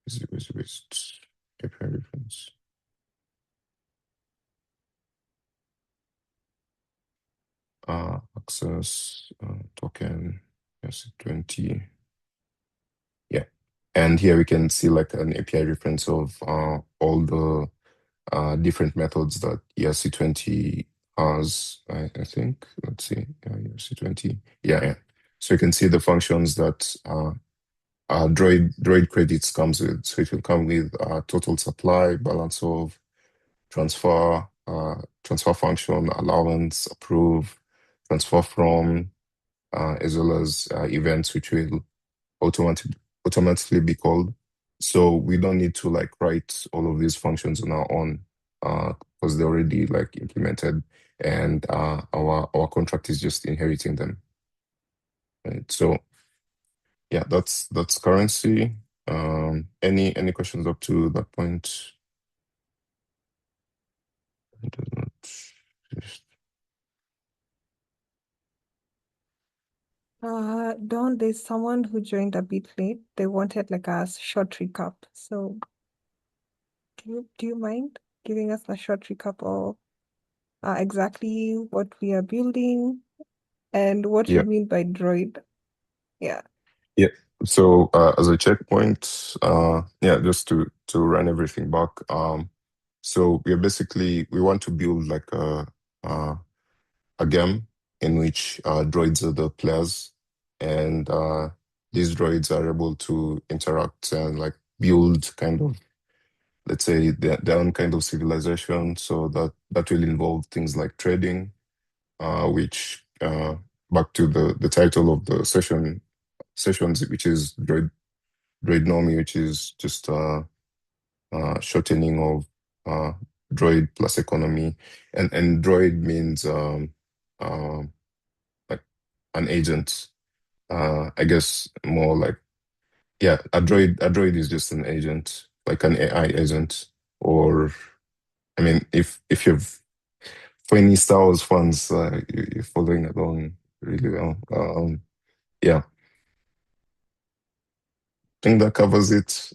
Is it API reference? Access token ERC20. Yeah. And here we can see like an API reference of all the different methods that ERC20 has, I think. Let's see, ERC20. Yeah, yeah. So you can see the functions that Droid credits comes with. So it will come with total supply, balance of, transfer function, allowance, approve, transfer from, as well as events which will automatic, automatically be called. So we don't need to like write all of these functions on our own because they're already like implemented, and our contract is just inheriting them. Right. So yeah, that's currency. Any questions up to that point? It does not just- Don, there's someone who joined a bit late. They wanted like a short recap. So do you mind giving us a short recap of exactly what we are building and what we Yeah, mean by droid? Yeah. yeah. So as a checkpoint, yeah, just to run everything back. So we want to build like uh, a game in which droids are the players, and these droids are able to interact and like build kind of, let's say, their own kind of civilization. So that will involve things like trading, which back to the title of the sessions, which is Droidnomy, which is just shortening of uh, droid plus economy, and droid means like an agent. I guess more like, yeah, a droid is just an agent, like an AI agent. Or I mean, if you've for any Star Wars fans, you're following along really well. Yeah, I think that covers it.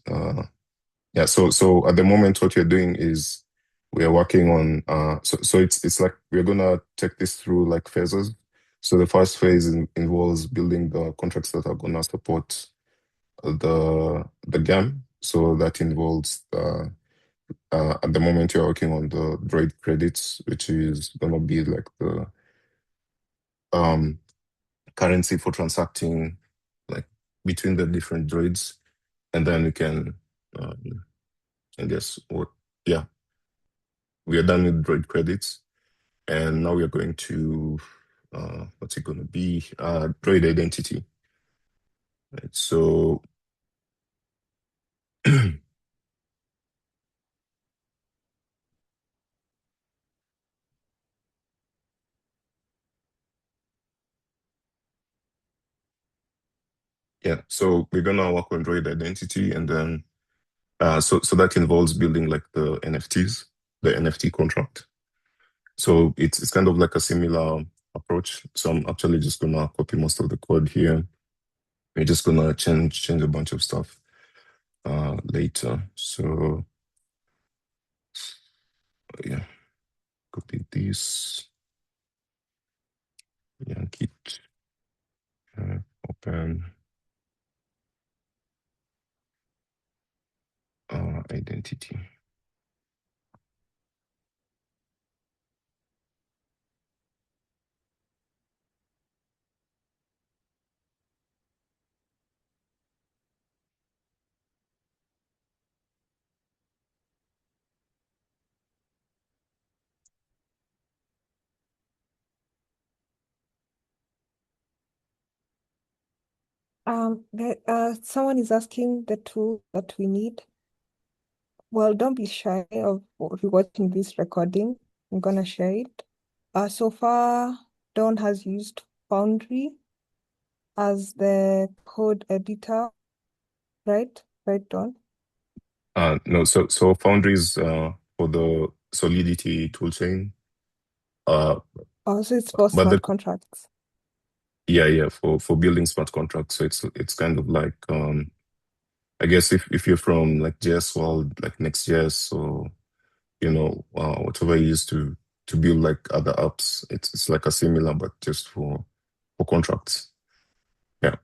Yeah, so at the moment, what we're doing is we are working on so it's like we're gonna take this through like phases. So the first phase involves building the contracts that are gonna support the game. So that involves at the moment you're working on the droid credits, which is gonna be like the um currency for transacting like between the different droids, and then we can I guess what yeah, we are done with droid credits, and now we are going to what's it gonna be? Droid identity. Right. So yeah, so we're gonna work on droid identity, and then so that involves building like the NFTs, the NFT contract. So it's kind of like a similar approach. So I'm actually just gonna copy most of the code here. We're just gonna change a bunch of stuff later. So yeah, copy this, yank it, open identity. Someone is asking the tool that we need. Well, don't be shy of watching this recording. I'm gonna share it. So far, Dawn has used Foundry as the code editor, right? Right, Dawn? No, so Foundries for the Solidity toolchain. Uh, Also, it's for but smart contracts. yeah, for building smart contracts. So it's kind of like I guess if you're from like JS world, like Next.js, or whatever you used to to build like other apps. It's like a similar, but just for contracts. Yeah.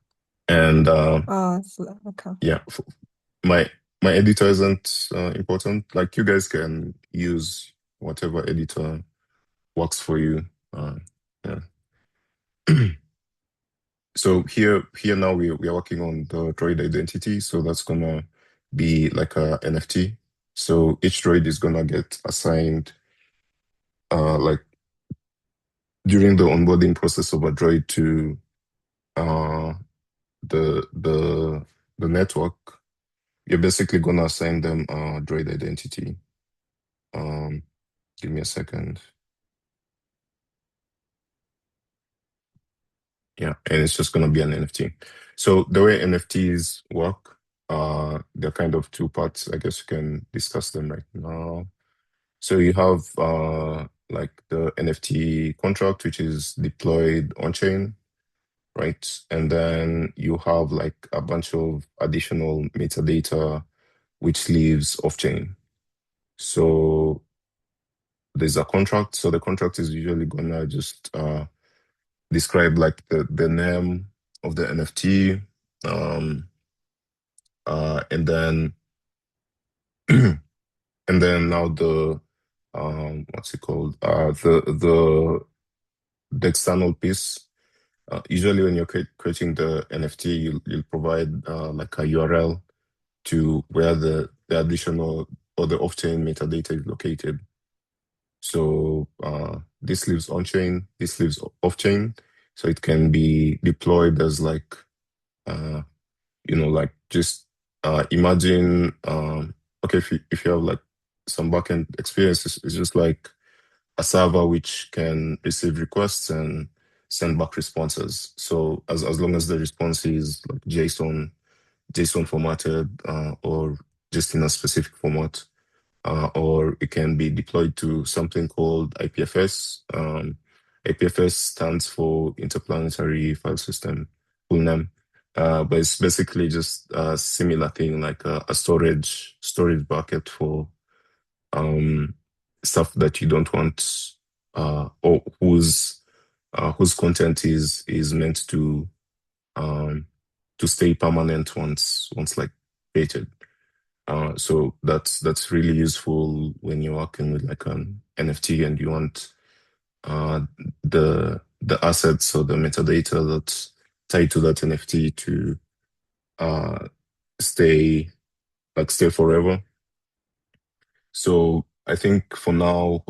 And Oh, okay. yeah, my my editor isn't important. Like you guys can use whatever editor works for you. Yeah. So here now we are working on the droid identity. So that's gonna be like a NFT. So each droid is gonna get assigned like during the onboarding process of a droid to uh the the the network. You're basically gonna assign them a droid identity. Um, Give me a second. Yeah, and it's just gonna be an NFT. So the way NFTs work, they're kind of two parts. I guess you can discuss them right now. So you have like the NFT contract, which is deployed on chain, right? And then you have like a bunch of additional metadata which lives off chain. So there's a contract. So the contract is usually gonna just describe like the name of the NFT, um, and then and then now the what's it called? The external piece. Usually when you're creating the NFT, you'll provide like a URL to where the additional or the off-chain metadata is located. So this lives on-chain, this lives off-chain. So it can be deployed as like uh, like just imagine okay, if you have like some backend experience, it's just like a server which can receive requests and send back responses. So as long as the response is like JSON formatted, or just in a specific format, or it can be deployed to something called IPFS. IPFS stands for Interplanetary File System, full name. But it's basically just a similar thing, like a storage bucket for um, stuff that you don't want, or whose content is meant um, to stay permanent once like created. So that's really useful when you're working with like an NFT and you want uh, the assets or the metadata that's tied to that NFT to uh, stay stay forever. So I think for now,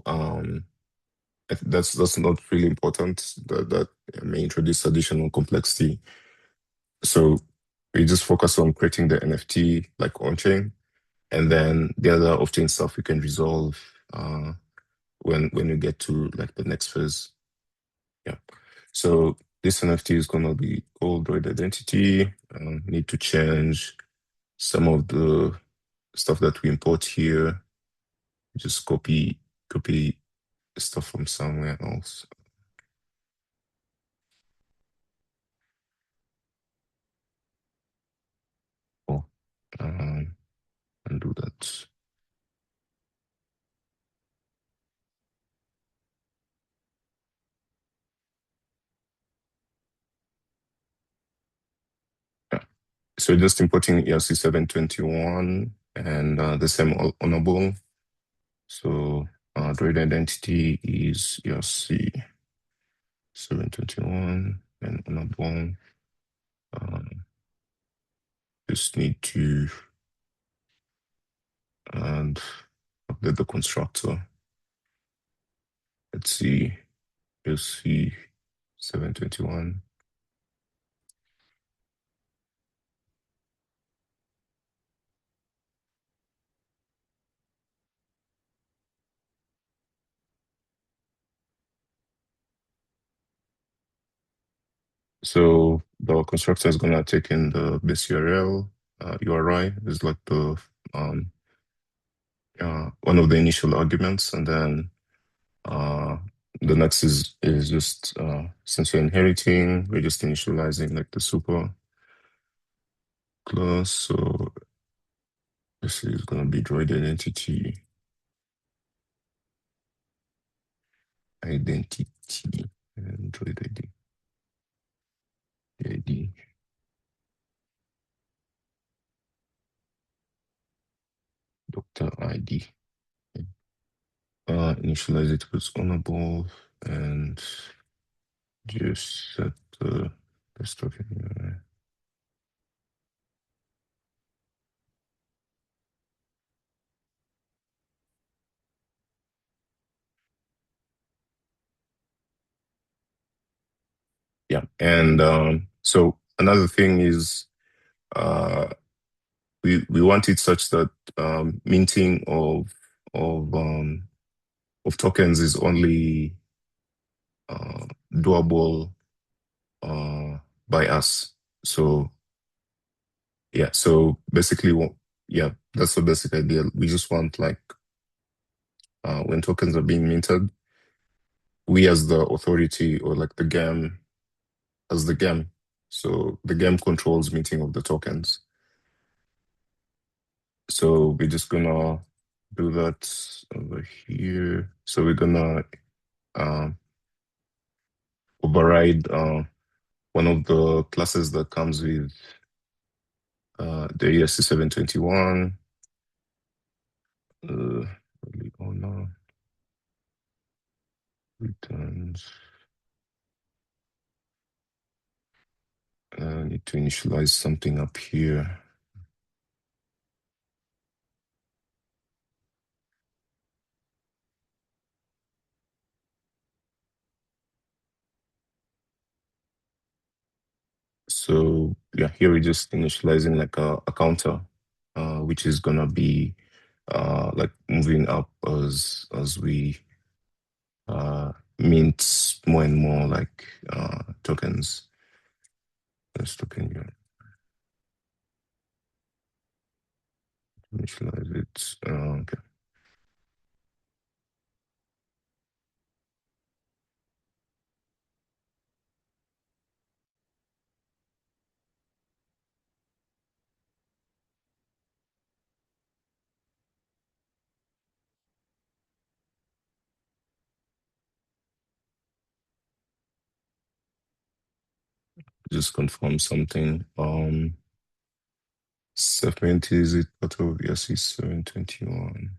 that's not really important. That may introduce additional complexity. So we just focus on creating the NFT like on chain, and then the other off-chain stuff we can resolve when we get to like the next phase. Yeah. So this NFT is gonna be called Droid Identity. Need to change some of the stuff that we import here. Just copy stuff from somewhere else. Oh, and do that. Yeah. So just importing ERC 721 and the same honorable. So Droid Identity is ERC 721 and honorable. Just need to and update the constructor. Let's see. You'll see 721. So the constructor is gonna take in the base URL, URI is like the one of the initial arguments, and then uh, the next is just since we're inheriting, we're just initializing like the super class. So this is gonna be droid identity. identity and Droid ID. ID. Doctor ID. Initialize it with honorable and just set the desktop here. Yeah, and so another thing is uh, we want it such that minting of um, of tokens is only doable by us. So yeah, so basically, yeah, that's the basic idea. We just want like when tokens are being minted, we as the authority or like the game as the game. So the game controls minting of the tokens. So we're just gonna do that over here. So we're gonna uh, override one of the classes that comes with the ESC 721. Early owner returns. I need to initialize something up here. So yeah, here we're just initializing like a counter, which is gonna be like moving up as we mint more and more like tokens. Let's token here. Initialize it. Okay. Just confirm something. Segment is it part of ESC 721?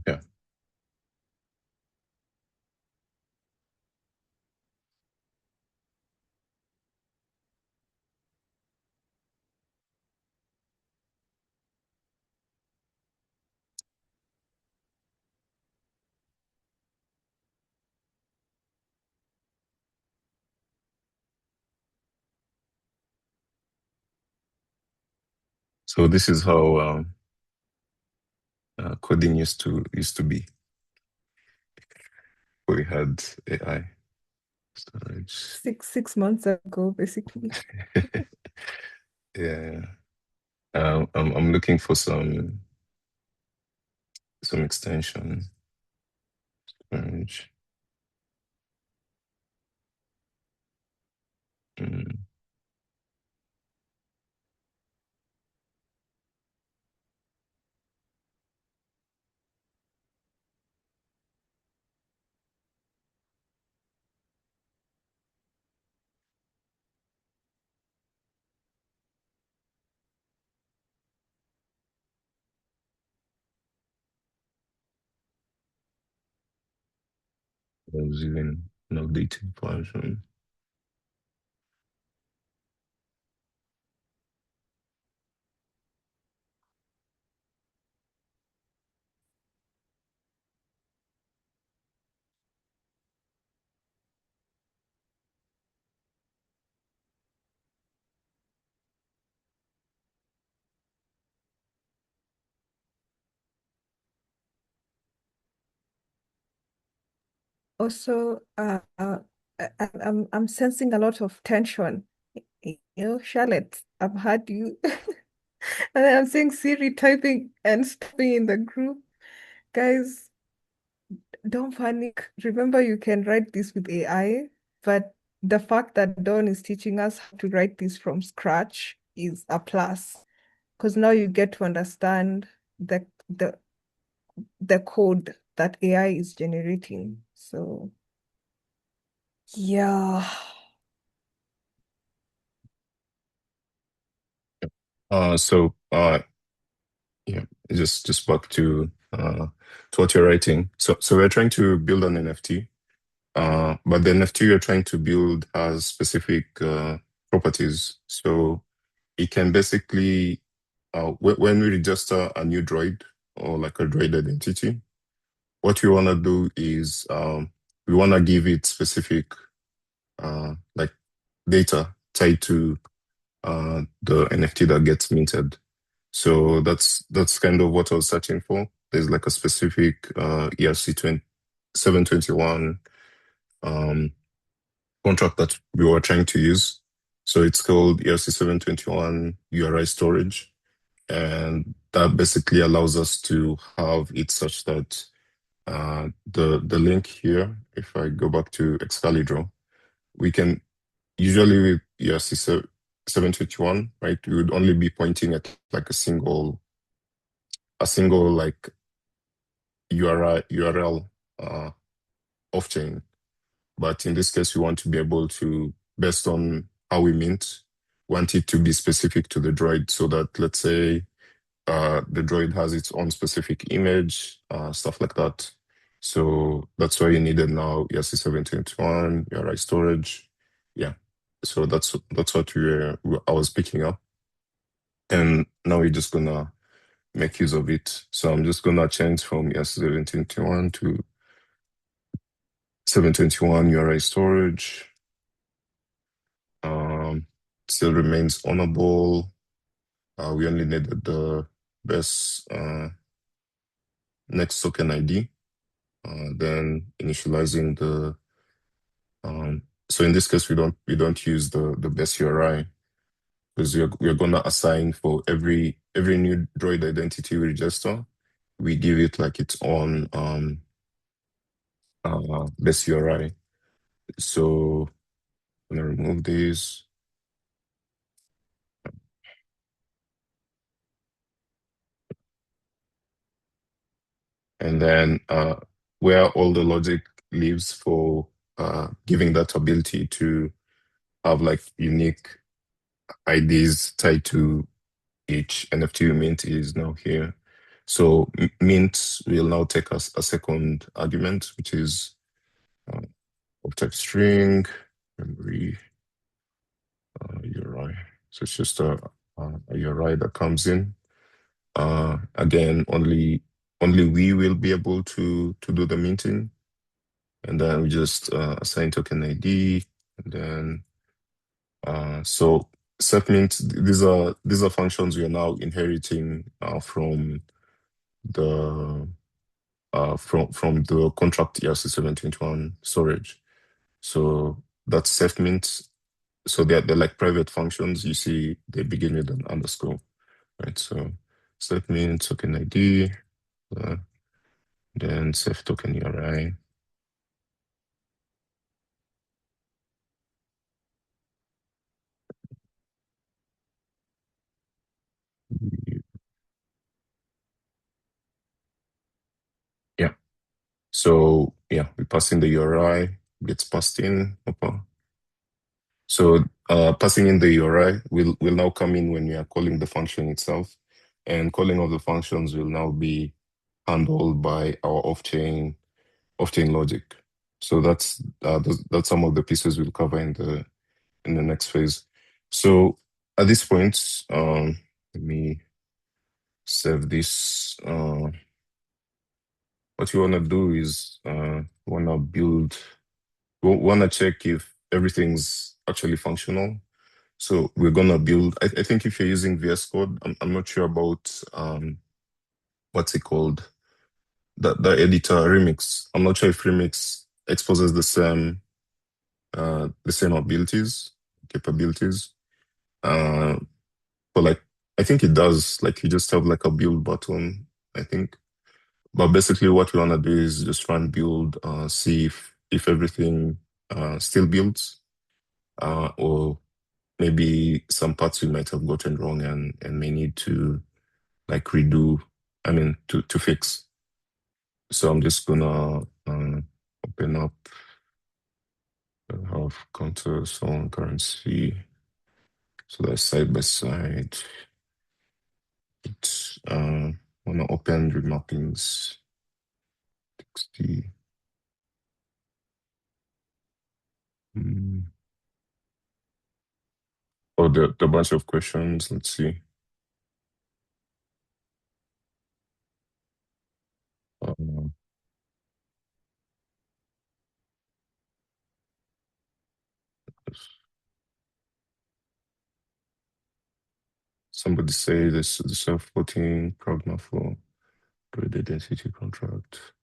Yeah. So this is how coding used to be. We had AI storage. Six months ago, basically. Yeah. I'm looking for some extension storage. Mm. was even an updated version. Also, I'm sensing a lot of tension. Charlotte, I've had you, and I'm seeing Siri typing and stuffing in the group. Guys, don't panic. Remember, you can write this with AI, but the fact that Dawn is teaching us how to write this from scratch is a plus, because now you get to understand the code that AI is generating. So yeah. So yeah, just back to what you're writing. So we're trying to build an NFT. But the NFT you're trying to build has specific properties. So it can basically, when we register a new droid or like a droid identity, what we want to do is we want to give it specific like data tied to the NFT that gets minted. So that's kind of what I was searching for. There's like a specific ERC 721 um, contract that we were trying to use. So it's called ERC 721 URI storage. And that basically allows us to have it such that the link here, if I go back to Excalibur, we can usually with ERC 721, right, we would only be pointing at like a single like URL off chain. But in this case, we want to be able to, based on how we mint, want it to be specific to the droid so that, let's say, the droid has its own specific image, stuff like that. So that's why you needed now ERC 721, URI storage. Yeah. So that's what I was picking up. And now we're just gonna make use of it. So I'm just gonna change from ERC 721 to 721 URI storage. Um, Still remains honorable. We only needed the best next token ID. Then initializing the so in this case we don't use the best URI because we're gonna assign for every new droid identity we register, we give it like its own best URI. So I'm gonna remove these. And then where all the logic lives for giving that ability to have like unique IDs tied to each NFT you mint is now here. So mint will now take us a second argument, which is uh, object string, memory, URI. So it's just a URI that comes in. Again, only we will be able to do the minting. And then we just assign token ID, and then so self-mint, these are functions we are now inheriting from the contract ERC 721 storage. So that's self-mint. So they're like private functions. You see they begin with an underscore, right? So self-mint, token ID, uh, then self token URI. Yeah. So yeah, we pass in the URI, gets passed in. So passing in the URI will now come in when we are calling the function itself. And calling of the functions will now be handled by our off-chain logic. So that's some of the pieces we'll cover in the next phase. So at this point, let me save this. What you want to do is want to build, want to check if everything's actually functional. So we're gonna build. I think if you're using VS Code, I'm not sure about what's it called, the editor Remix. I'm not sure if Remix exposes the same abilities, capabilities. Uh, but like I think it does. Like you just have like a build button, I think. But basically what we wanna do is just run build, see if everything still builds, or maybe some parts we might have gotten wrong and may need to like redo, I mean to fix. So I'm just gonna open up have contours on currency. So that's side by side. It's wanna open remappings 60. Mm. Oh, the bunch of questions. Let's see. Um, somebody say this the self-voting progna for Droid identity contract.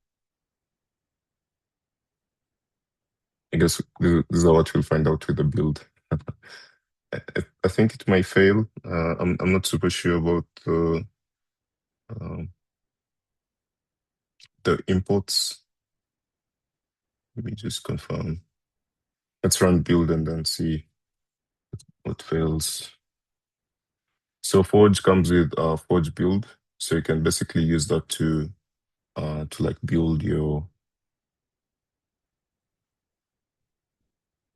I guess this is what we'll find out with the build. I think it might fail. I'm not super sure about um, the imports. Let me just confirm. Let's run build and then see what fails. So Forge comes with Forge build, so you can basically use that to like build your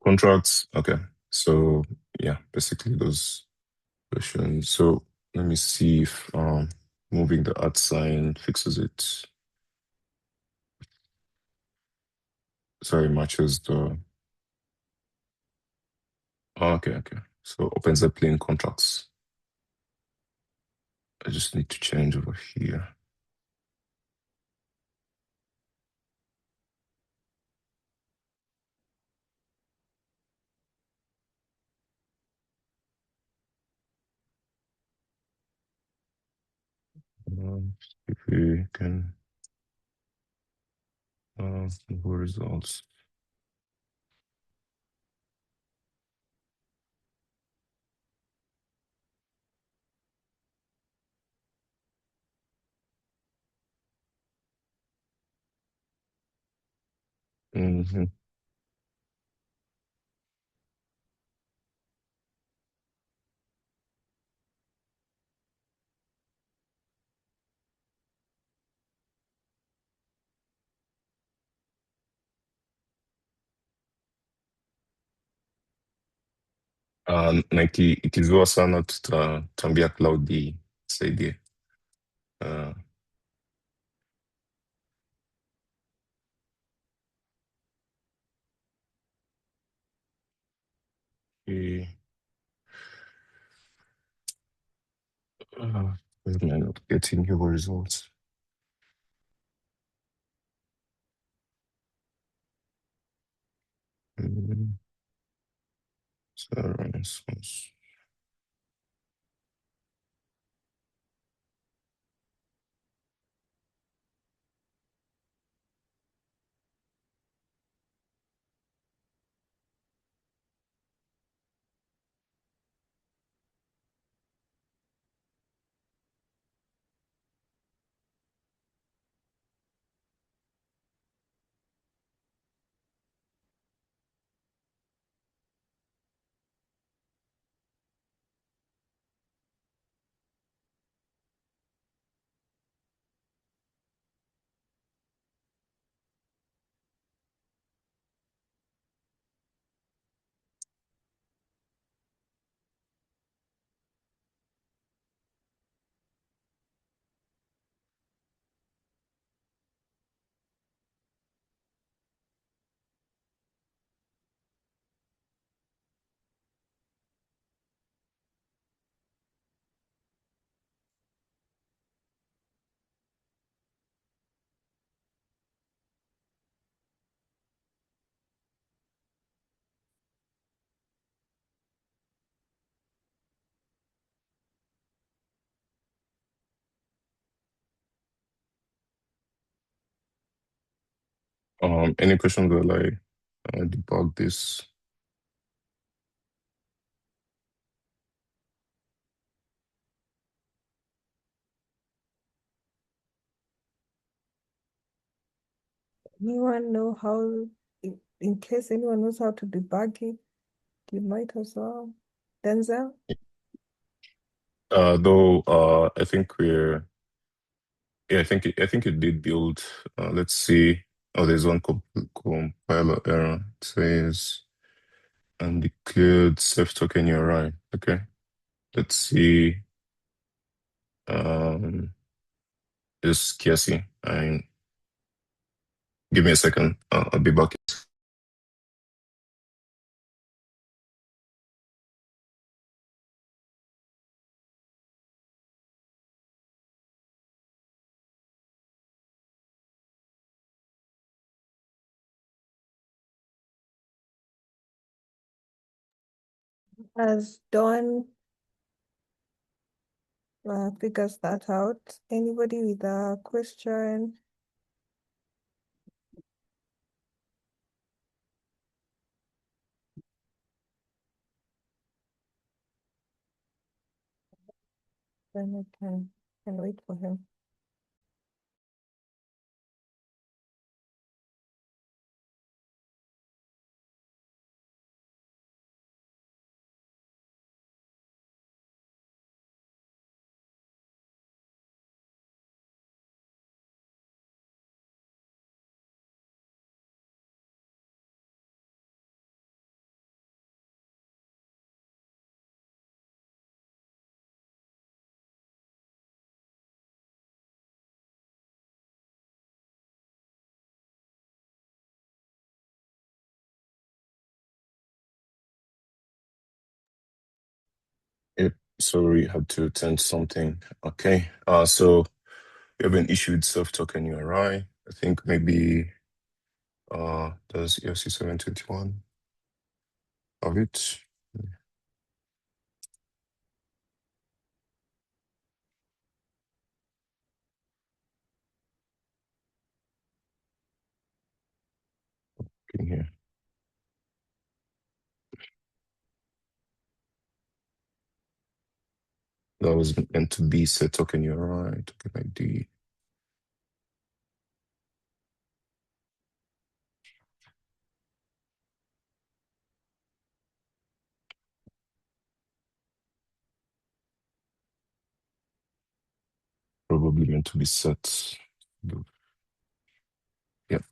contracts. Okay, so yeah, basically those questions. So let me see if moving the @ sign fixes it. Sorry, matches the. Oh, okay, okay. So opens the plain contracts. I just need to change over here. If we can go results. Mhm. Nikizua sana tutambia Claudi saidie. Uh, okay. Why am I not getting your results? Mm, Sarah, Any questions while I debug this? Anyone know how, in case anyone knows how to debug it, you might as well. Denzel? Though I think we're yeah, I think it did build. Let's see. Oh, there's one compiler error. It says undeclared self token URI. Okay. Let's see. Um, just Kiasi. I Give me a second. I'll be back. As Dawn figures that out, anybody with a question? Then I can wait for him. Yep. Sorry, had to attend something. Okay. So you have an issue with self token URI. I think maybe does ERC 721 have it? In here. That was meant to be set token URI, token ID. Probably meant to be set. Yep.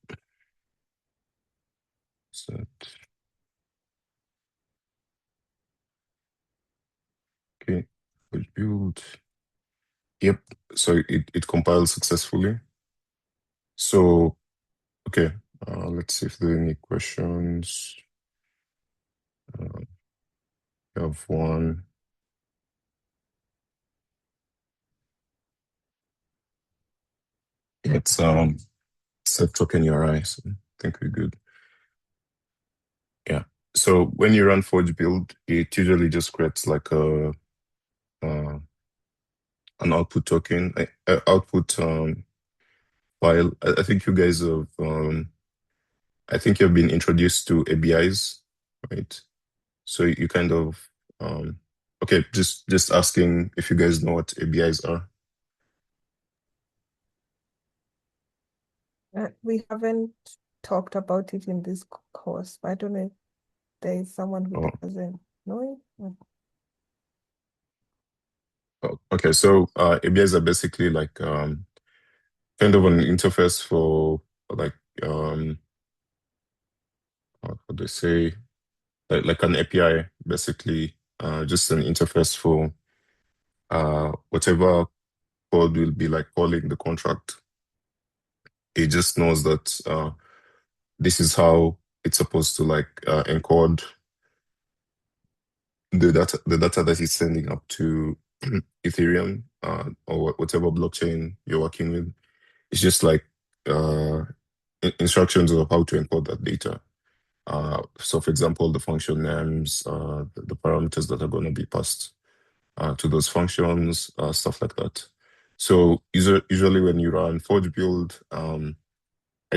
Set. Okay. Push build. Yep. So it compiled successfully. So okay. Let's see if there are any questions. Uh, we have one. It's set token URI. So I think we're good. Yeah. So when you run Forge build, it usually just creates like uh an output token, output file. I think you guys have I think you've been introduced to ABIs, right? So you kind of okay, just asking if you guys know what ABIs are. We haven't talked about it in this course, but I don't know if there is someone who Oh, doesn't know it. okay, so ABIs are basically like kind of an interface for like how do I say like an API, basically, just an interface for whatever code will be like calling the contract. It just knows that this is how it's supposed to like encode the data that it's sending up to Ethereum or whatever blockchain you're working with. It's just like instructions of how to encode that data. So, for example, the function names, the parameters that are going to be passed to those functions, stuff like that. So usually when you run Forge build, I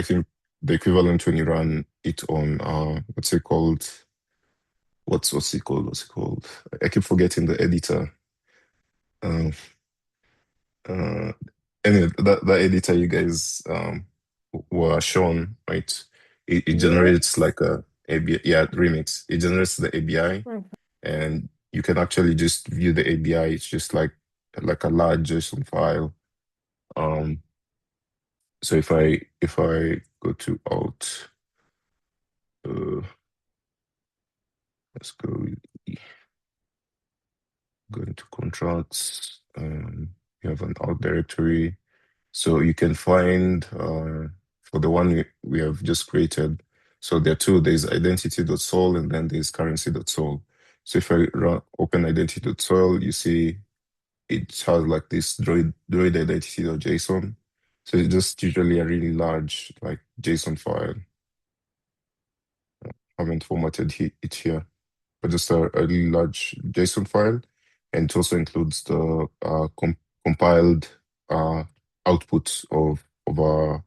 think the equivalent when you run it on what's it called? What's it called? What's it called? I keep forgetting the editor. Uh, uh, anyway, that editor you guys were shown, right? It generates Remix? like a ABI, yeah, remix. It generates the ABI, Mhm. and you can actually just view the ABI. It's just like a large JSON file. Um, so if I go to Alt, uh, let's go into contracts. You have an Alt directory. So you can find for the one we have just created. So there are two, there's identity.sol and then there's currency.sol. So if I open identity.sol, you see it has like this droid identity.json. So it's just usually a really large like JSON file. I haven't formatted it here, but just a really large JSON file. And it also includes the compiled uh, output of our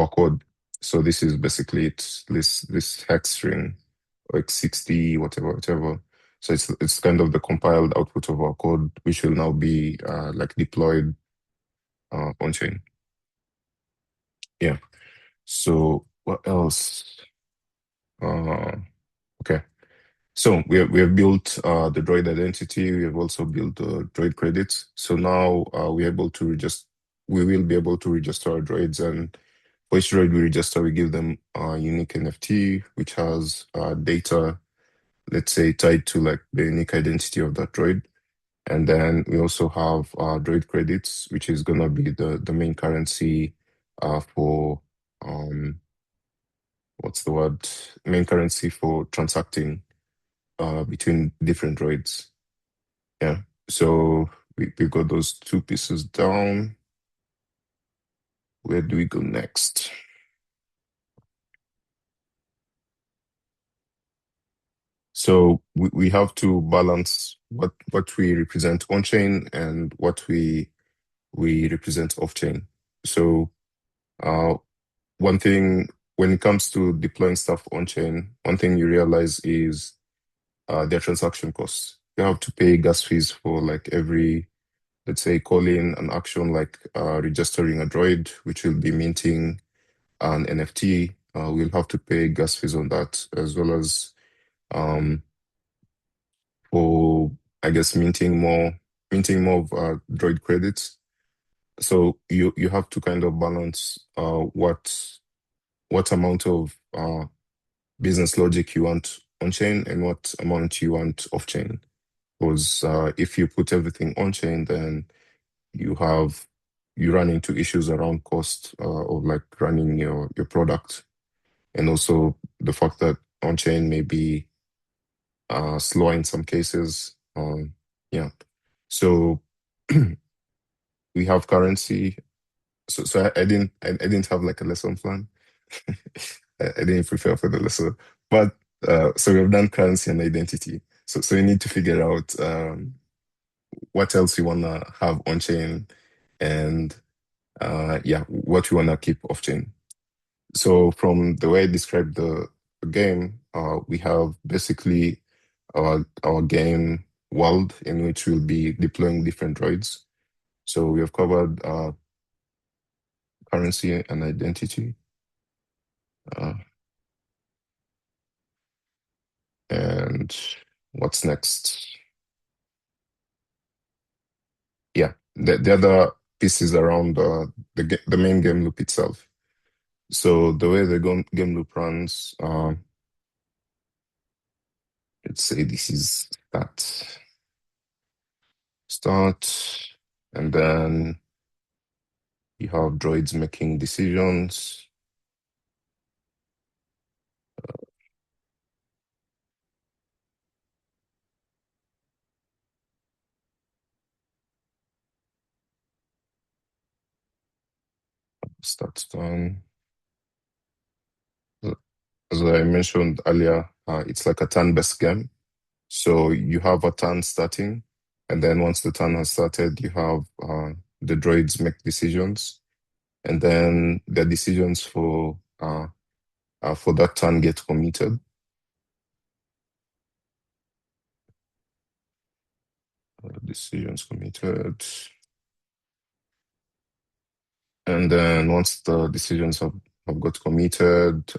code. So this is basically this hex string, like 60, whatever. So it's kind of the compiled output of our code, which will now be like deployed on chain. Yeah. So what else? Uh, okay. So we have built the Droid identity. We have also built the Droid credits. So now we will be able to register our droids, and for each droid we register, we give them a unique NFT, which has data, let's say, tied to like the unique identity of that droid. And then we also have Droid credits, which is gonna be the main currency for what's the word? Main currency for transacting between different droids. Yeah. So we got those two pieces down. Where do we go next? So we have to balance what we represent on chain and what we represent off chain. So uh, one thing when it comes to deploying stuff on chain, one thing you realize is their transaction costs. You have to pay gas fees for like every, let's say, calling an action like registering a droid, which will be minting an NFT. We'll have to pay gas fees on that, as well as um, for, I guess, minting more of droid credits. So you have to kind of balance what amount of business logic you want on chain and what amount you want off chain. Because if you put everything on chain, then you have you run into issues around cost of like running your product, and also the fact that on chain may be slow in some cases. Yeah. So we have currency. So I didn't have like a lesson plan. I didn't prepare for the lesson, but so we've done currency and identity. So you need to figure out what else you wanna have on chain, and yeah, what you wanna keep off chain. So from the way I described the game, we have basically our game world in which we'll be deploying different droids. So we have covered currency and identity. Uh, and what's next? Yeah, the other pieces around the main game loop itself. So the way the game loop runs, let's say this is start, and then you have droids making decisions. Starts done. As I mentioned earlier, it's like a turn-based game. So you have a turn starting, and then once the turn has started, you have the droids make decisions, and then the decisions for for that turn get committed. Decisions committed. And then once the decisions have got committed,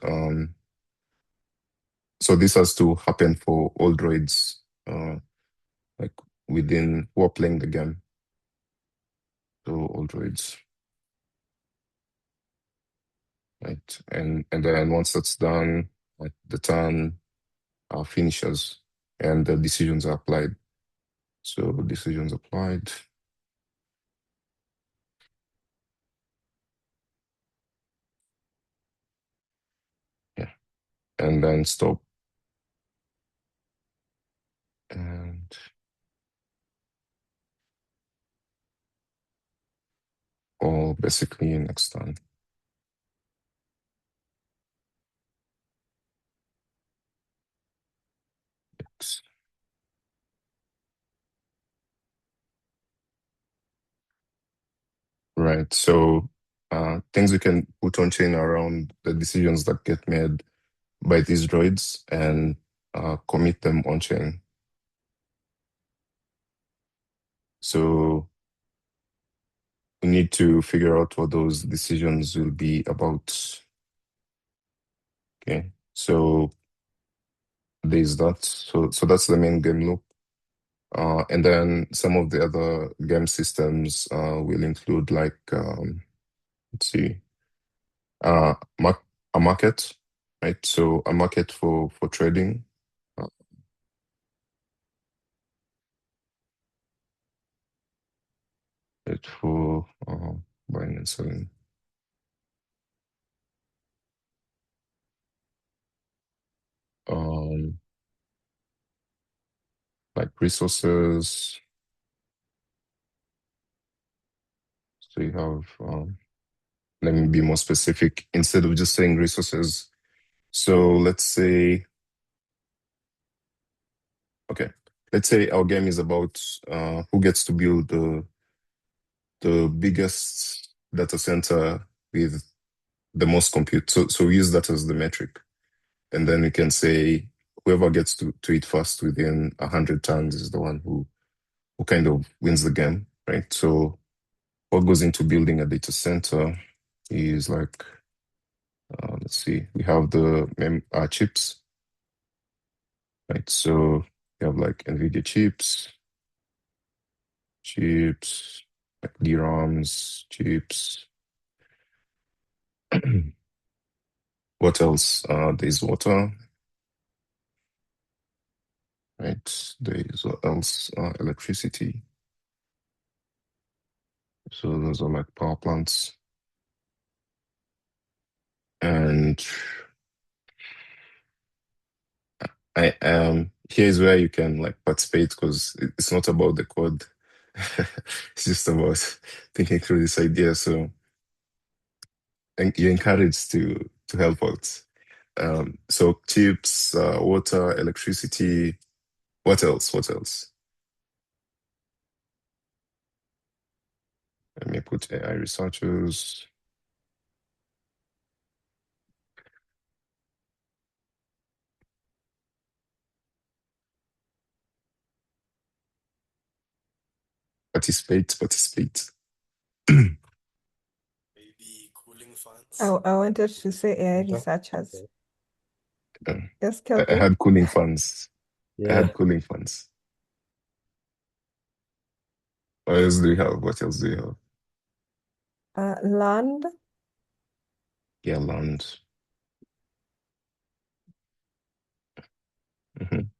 so this has to happen for all droids, like within who are playing the game. So all droids, right? And then once that's done, like the turn finishes and the decisions are applied. So decisions applied. Yeah. And then stop. And or basically next turn. Right. So things we can put on chain around the decisions that get made by these droids and commit them on chain. So we need to figure out what those decisions will be about. Okay. So there's that. So that's the main game loop. And then some of the other game systems will include like let's see, uh, mar- a market, right? So a market for trading. Uh, it for buying and selling. Um, like resources. So you have, let me be more specific instead of just saying resources. So let's say, okay, let's say our game is about who gets to build the biggest data center with the most compute. So we use that as the metric. And then we can say whoever gets to it first within 100 turns is the one who kind of wins the game, right? So what goes into building a data center is like, let's see, we have the chips, right? So we have like NVIDIA chips, like DRAMs, chips. What else? There's water, right? There's what else? Electricity. So those are like power plants. And I here's where you can like participate because it's not about the code. It's just about thinking through this idea. So and you're encouraged to help out. So chips, water, electricity. What else? What else? Let me put AI researchers. Participate. Maybe cooling I, fans. I wanted to say AI Okay. researchers. Okay. Uh, Yes, I Kelvin? had cooling fans. I Yeah. had cooling fans. What else do you have? What else do you have? Land. Yeah, land. Mhm.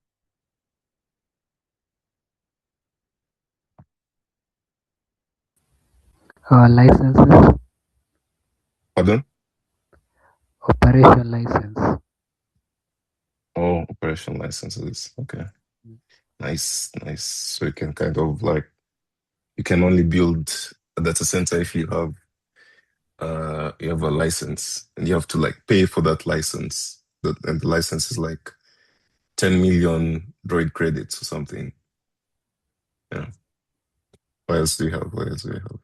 Licenses, Pardon? operation license. Oh, operation licenses. Okay. Nice, nice. So you can kind of like you can only build a data center if you have a license and you have to like pay for that license. And the license is like 10 million droid credits or something. Yeah. What else do you have? What else do you have?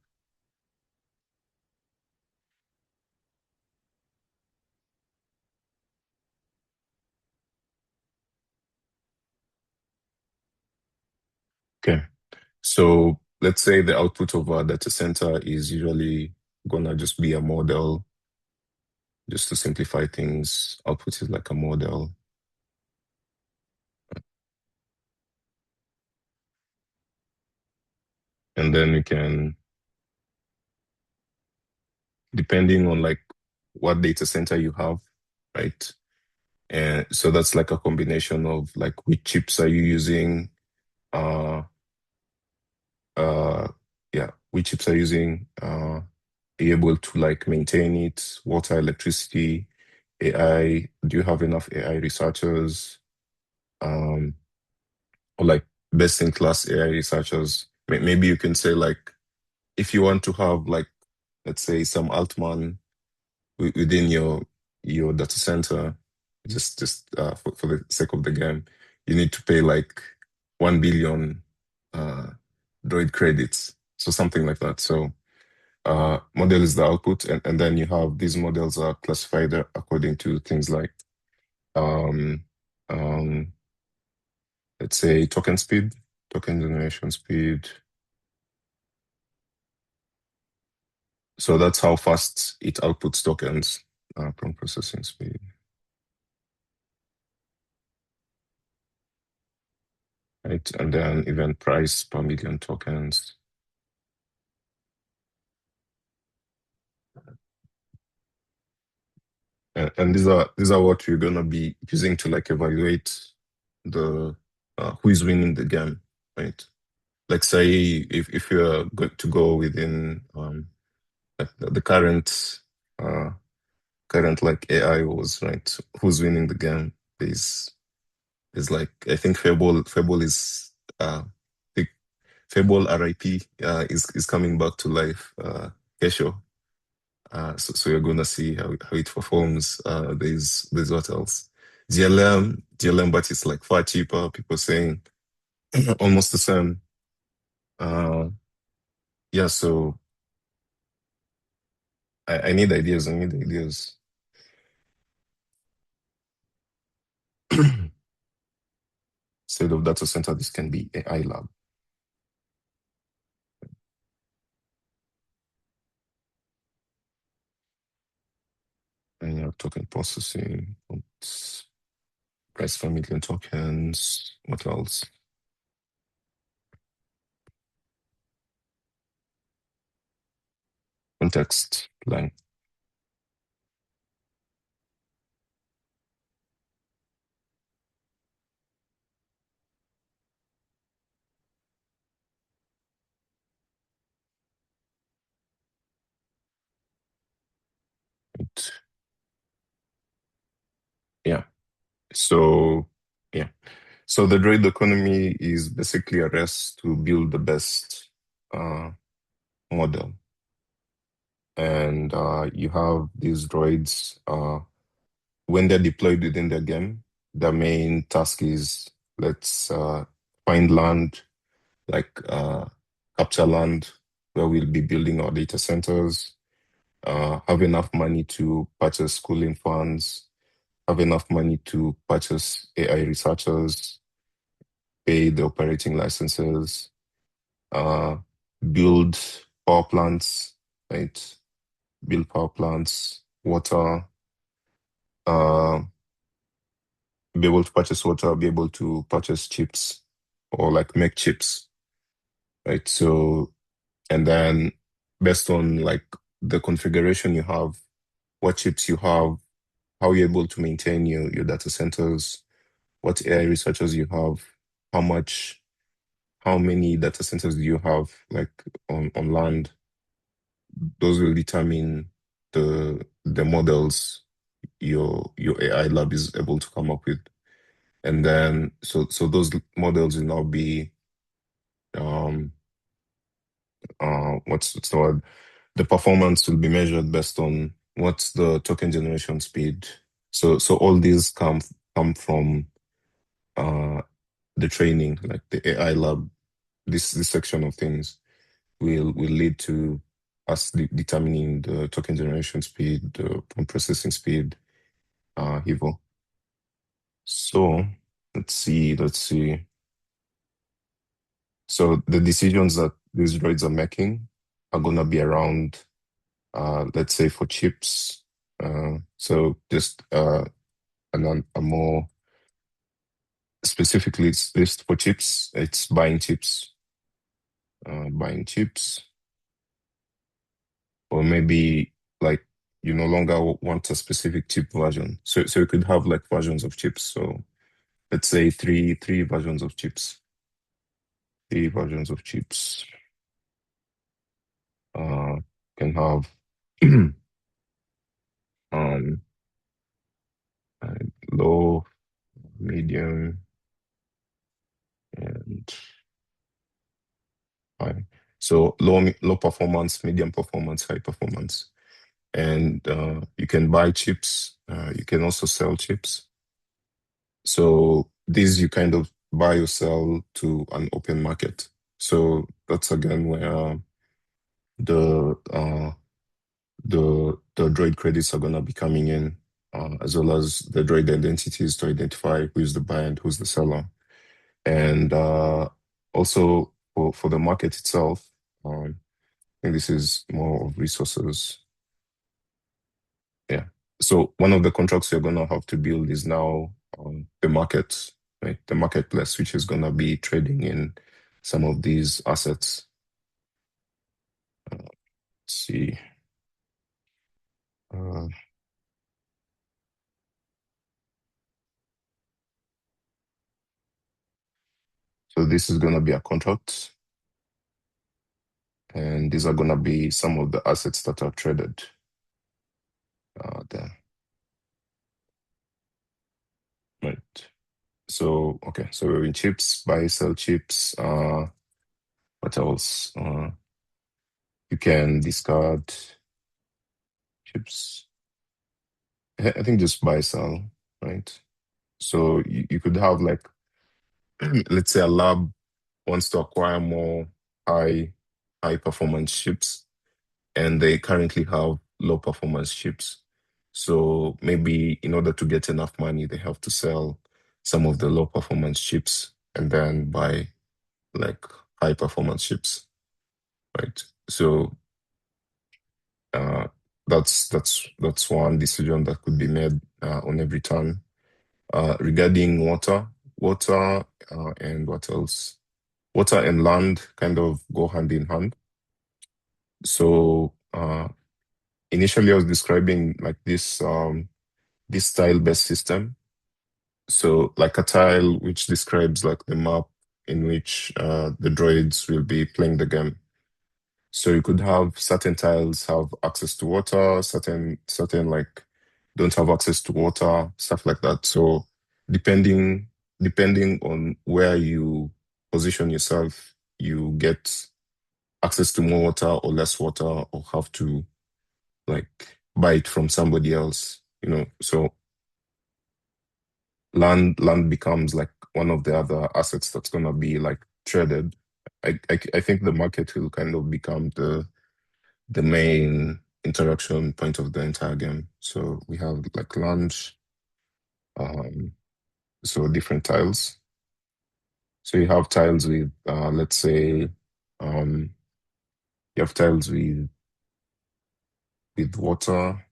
So let's say the output of our data center is usually gonna just be a model. Just to simplify things, output is like a model. And then we can, depending on like what data center you have, right? And so that's like a combination of like which chips are you using, uh uh yeah, which chips are you using, be able to like maintain it, water, electricity, AI, do you have enough AI researchers, um or like best in class AI researchers? Maybe you can say like if you want to have like let's say some Altman within your data center, just for the sake of the game, you need to pay like 1 billion uh, Droid credits, so something like that. So model is the output, and then you have these models are classified according to things like um, um, let's say token speed, token generation speed. So that's how fast it outputs tokens from processing speed. Right? And then event price per million tokens. And these are what you're gonna be using to like evaluate the who is winning the game, right? Like say if you're going to go within like the current like AI was right, who's winning the game? There's like I think Fable is the Fable RIP is coming back to life. Kesho. So you're gonna see how it performs. There's what else? GLM, but it's like far cheaper. People saying almost the same. Uh, yeah. So I need ideas. I need ideas. Instead of data center, this can be AI lab. And you have token processing. Price per million tokens. What else? Context length. Yeah. So yeah. So the Droid economy is basically a race to build the best model. And you have these droids, when they're deployed within the game, the main task is let's find land, like capture land where we'll be building our data centers, have enough money to purchase schooling funds, have enough money to purchase AI researchers, pay the operating licenses, uh, build power plants, right? Build power plants, water, uh, be able to purchase water, be able to purchase chips or like make chips, right? So, and then based on like the configuration you have, what chips you have, how you're able to maintain your data centers, what AI researchers you have, how much, how many data centers do you have like on land, those will determine the models your AI lab is able to come up with. And then so those models will now be um what's the word? The performance will be measured based on what's the token generation speed. So all these come from uh the training, like the AI lab. This section of things will lead to us determining the token generation speed, the processing speed, Hivo. So let's see. So the decisions that these droids are making are gonna be around, let's say for chips. So just a more specifically, it's list for chips. It's buying chips, or maybe like you no longer want a specific chip version. So you could have like versions of chips. So let's say three versions of chips. Three versions of chips. Can have um uh, low, medium, and high. So low performance, medium performance, high performance. And you can buy chips. You can also sell chips. So these you kind of buy or sell to an open market. So that's again where the uh, the Droid credits are gonna be coming in, as well as the Droid identities to identify who's the buyer and who's the seller. And also for the market itself, I think this is more of resources. Yeah. So one of the contracts you're gonna have to build is now the market, right? The marketplace, which is gonna be trading in some of these assets. Let's see. Uh, so this is gonna be a contract, and these are gonna be some of the assets that are traded there. Right. So okay, so we're in chips, buy, sell chips. What else? You can discard chips. I think just buy, sell, right? So you could have like, let's say a lab wants to acquire more high high performance chips, and they currently have low performance chips. So maybe in order to get enough money, they have to sell some of the low performance chips and then buy like high performance chips, right? So uh, that's one decision that could be made on every turn. Regarding water, and what else? Water and land kind of go hand in hand. So initially, I was describing like this tile-based system. So like a tile which describes like the map in which the droids will be playing the game. So you could have certain tiles have access to water, certain like don't have access to water, stuff like that. So depending depending on where you position yourself, you get access to more water or less water, or have to like buy it from somebody else, you know. So land becomes like one of the other assets that's gonna be like traded. I think the market will kind of become the main interaction point of the entire game. So we have like land, um, so different tiles. So you have tiles with let's say um, you have tiles with water.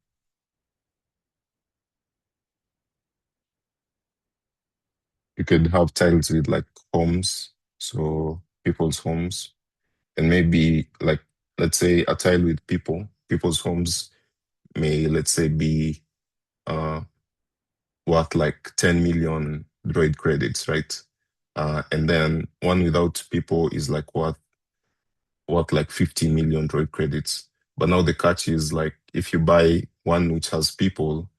You could have tiles with like homes, so people's homes, and maybe like let's say a tile with people's homes may let's say be uh worth like 10 million droid credits, right? And then one without people is like worth like 50 million droid credits. But now the catch is like if you buy one which has people,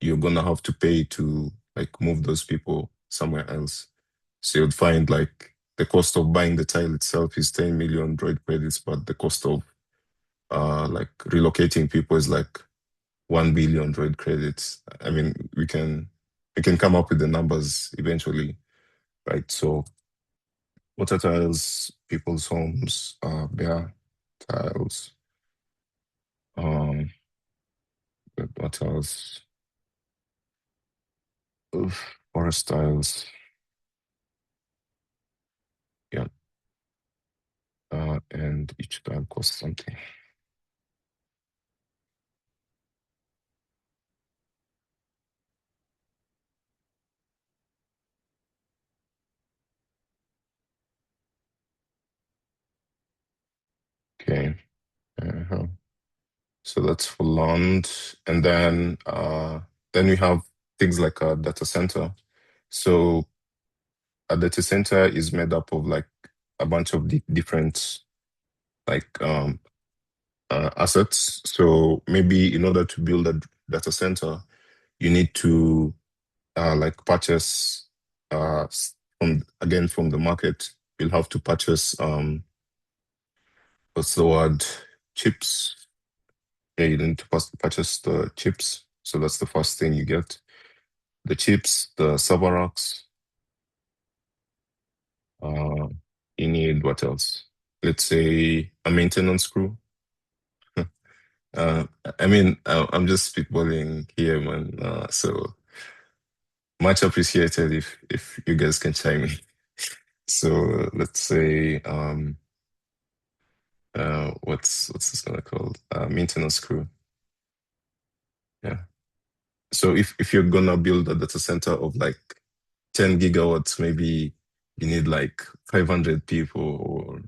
you're gonna have to pay to like move those people somewhere else. So you'd find like the cost of buying the tile itself is 10 million droid credits, but the cost of like relocating people is like 1 billion droid credits. I mean, we can come up with the numbers eventually, right? So water tiles, people's homes, bear tiles, um, what else? Forest tiles. Yeah. and each time costs something. Okay. Uh-huh. So that's for land. And then we have things like a data center. So a data center is made up of like a bunch of different like assets. So maybe in order to build a data center, you need to like purchase from the market. You'll have to purchase what's the word, chips. Yeah, you need to purchase the chips. So that's the first thing you get. The chips, the server racks. Uh, you need what else? Let's say a maintenance crew. Uh, I mean, I'm just spitballing here, man. So much appreciated if you guys can chime in. So let's say what's this gonna called? Maintenance crew. Yeah. So if you're gonna build a data center of like 10 gigawatts, maybe you need like 500 people. Or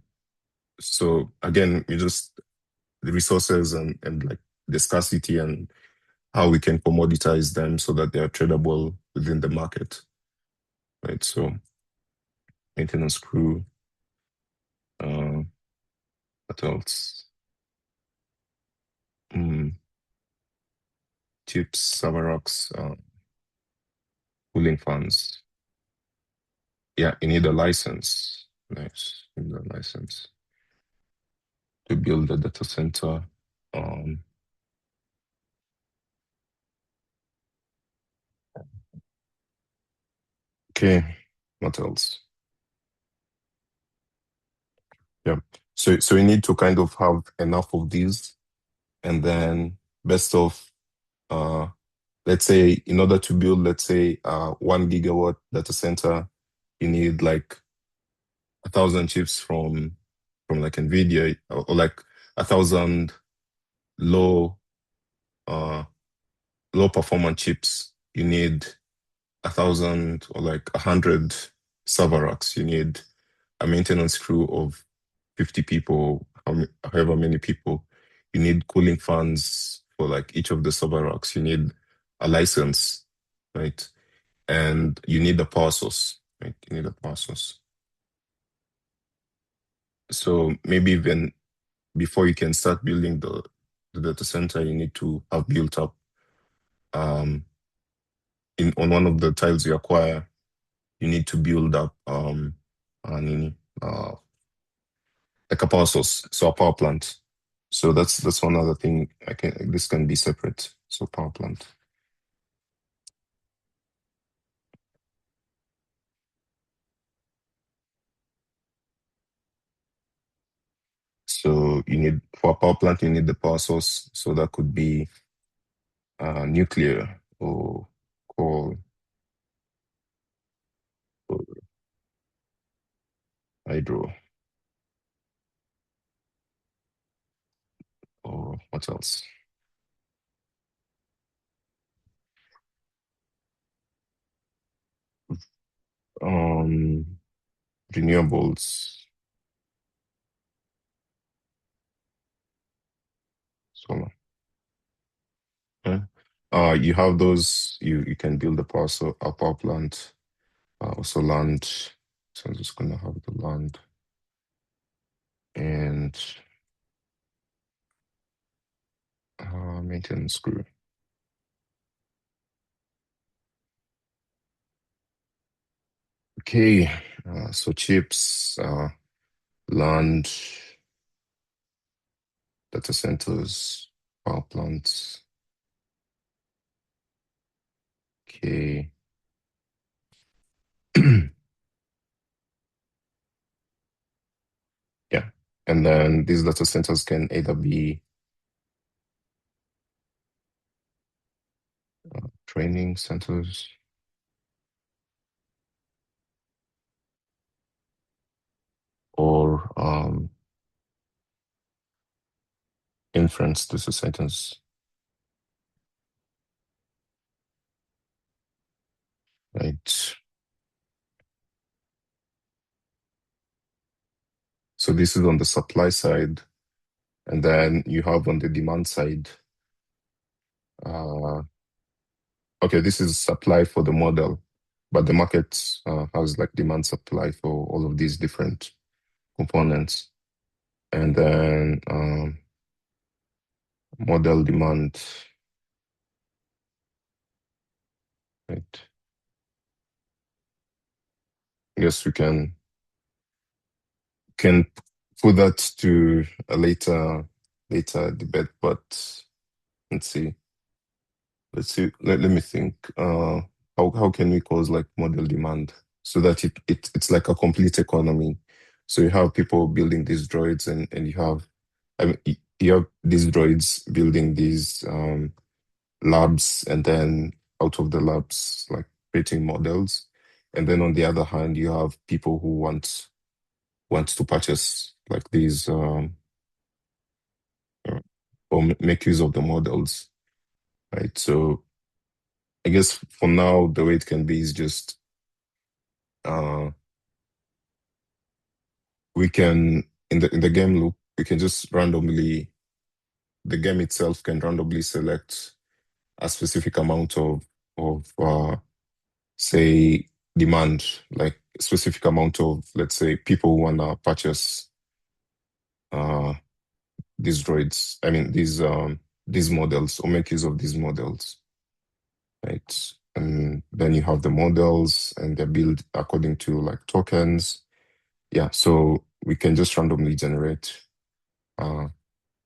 so again, you just the resources and like the scarcity and how we can commoditize them so that they are tradable within the market, right? So maintenance crew, uh, what else? Mm, chips, server racks, cooling fans. Yeah, you need a license. Nice, you need a license to build a data center. Um, okay, what else? Yeah. So we need to kind of have enough of these, and then best of let's say in order to build, let's say 1 gigawatt data center, you need like 1,000 chips from like NVIDIA, or like 1,000 low uh low performance chips. You need 1,000 or like 100 server racks. You need a maintenance crew of 50 people, however many people. You need cooling fans for like each of the server racks. You need a license, right? And you need a power source, right? You need a power source. So maybe even before you can start building the data center, you need to have built up on one of the tiles you acquire, you need to build up nini, uh, like a power source, so a power plant. So that's one other thing. This can be separate. So power plant. So for a power plant, you need the power source. So that could be nuclear or coal or hydro or what else? Um, renewables, solar. Yeah. You have those. You can build a power plant. Also land. So I'm just gonna have the land and maintenance crew. Okay. So chips, land, data centers, power plants. Okay. Yeah. And then these data centers can either be training centers or Inference, this is sentence. Right. So this is on the supply side. And then you have on the demand side, okay, this is supply for the model, but the market has like demand supply for all of these different components. And then model demand, right? I guess we can put that to a later debate, but let's see. Let me think. How can we cause like model demand so that it's like a complete economy? So you have people building these droids, and you have, I mean, you have these droids building these labs, and then out of the labs, like creating models. And then on the other hand, you have people who want to purchase like these or make use of the models, right? So I guess for now, the way it can be is just uh, we can in the game loop we can just randomly the game itself can randomly select a specific amount of say demand, like a specific amount of, let's say, people who wanna purchase uh these droids. I mean these models or make use of these models, right? And then you have the models and they're built according to like tokens. Yeah, so we can just randomly generate uh,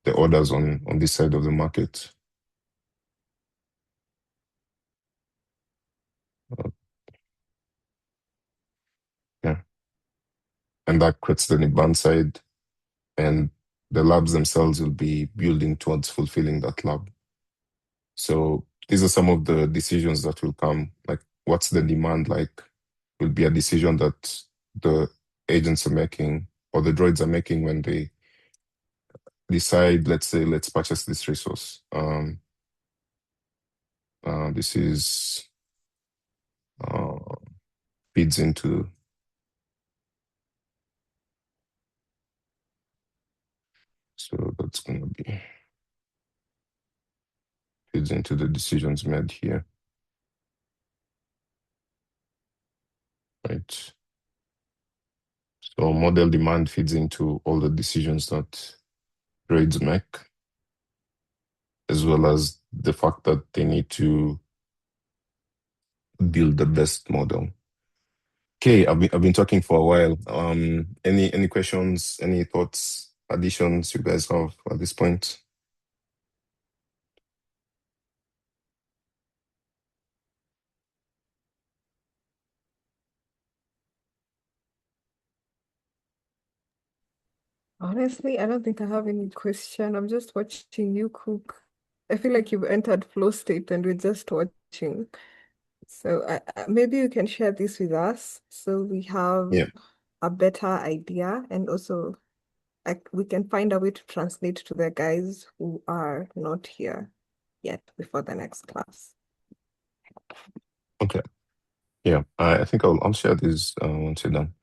the orders on this side of the market. Uh, yeah, and that creates the demand side, and the labs themselves will be building towards fulfilling that lab. So these are some of the decisions that will come. Like, what's the demand like? Will be a decision that the agents are making or the droids are making when they decide, let's say, let's purchase this resource. This is uh, feeds into, so that's going to be feeds into the decisions made here, right? So model demand feeds into all the decisions that grades make, as well as the fact that they need to build the best model. Okay, I've been talking for a while. Any questions, any thoughts, additions you guys have at this point? Honestly, I don't think I have any question. I'm just watching you cook. I feel like you've entered flow state and we're just watching. So maybe you can share this with us so we have Yeah. a better idea, and also like we can find a way to translate to the guys who are not here yet before the next class. Okay. Yeah. I think I'll share this once you're done.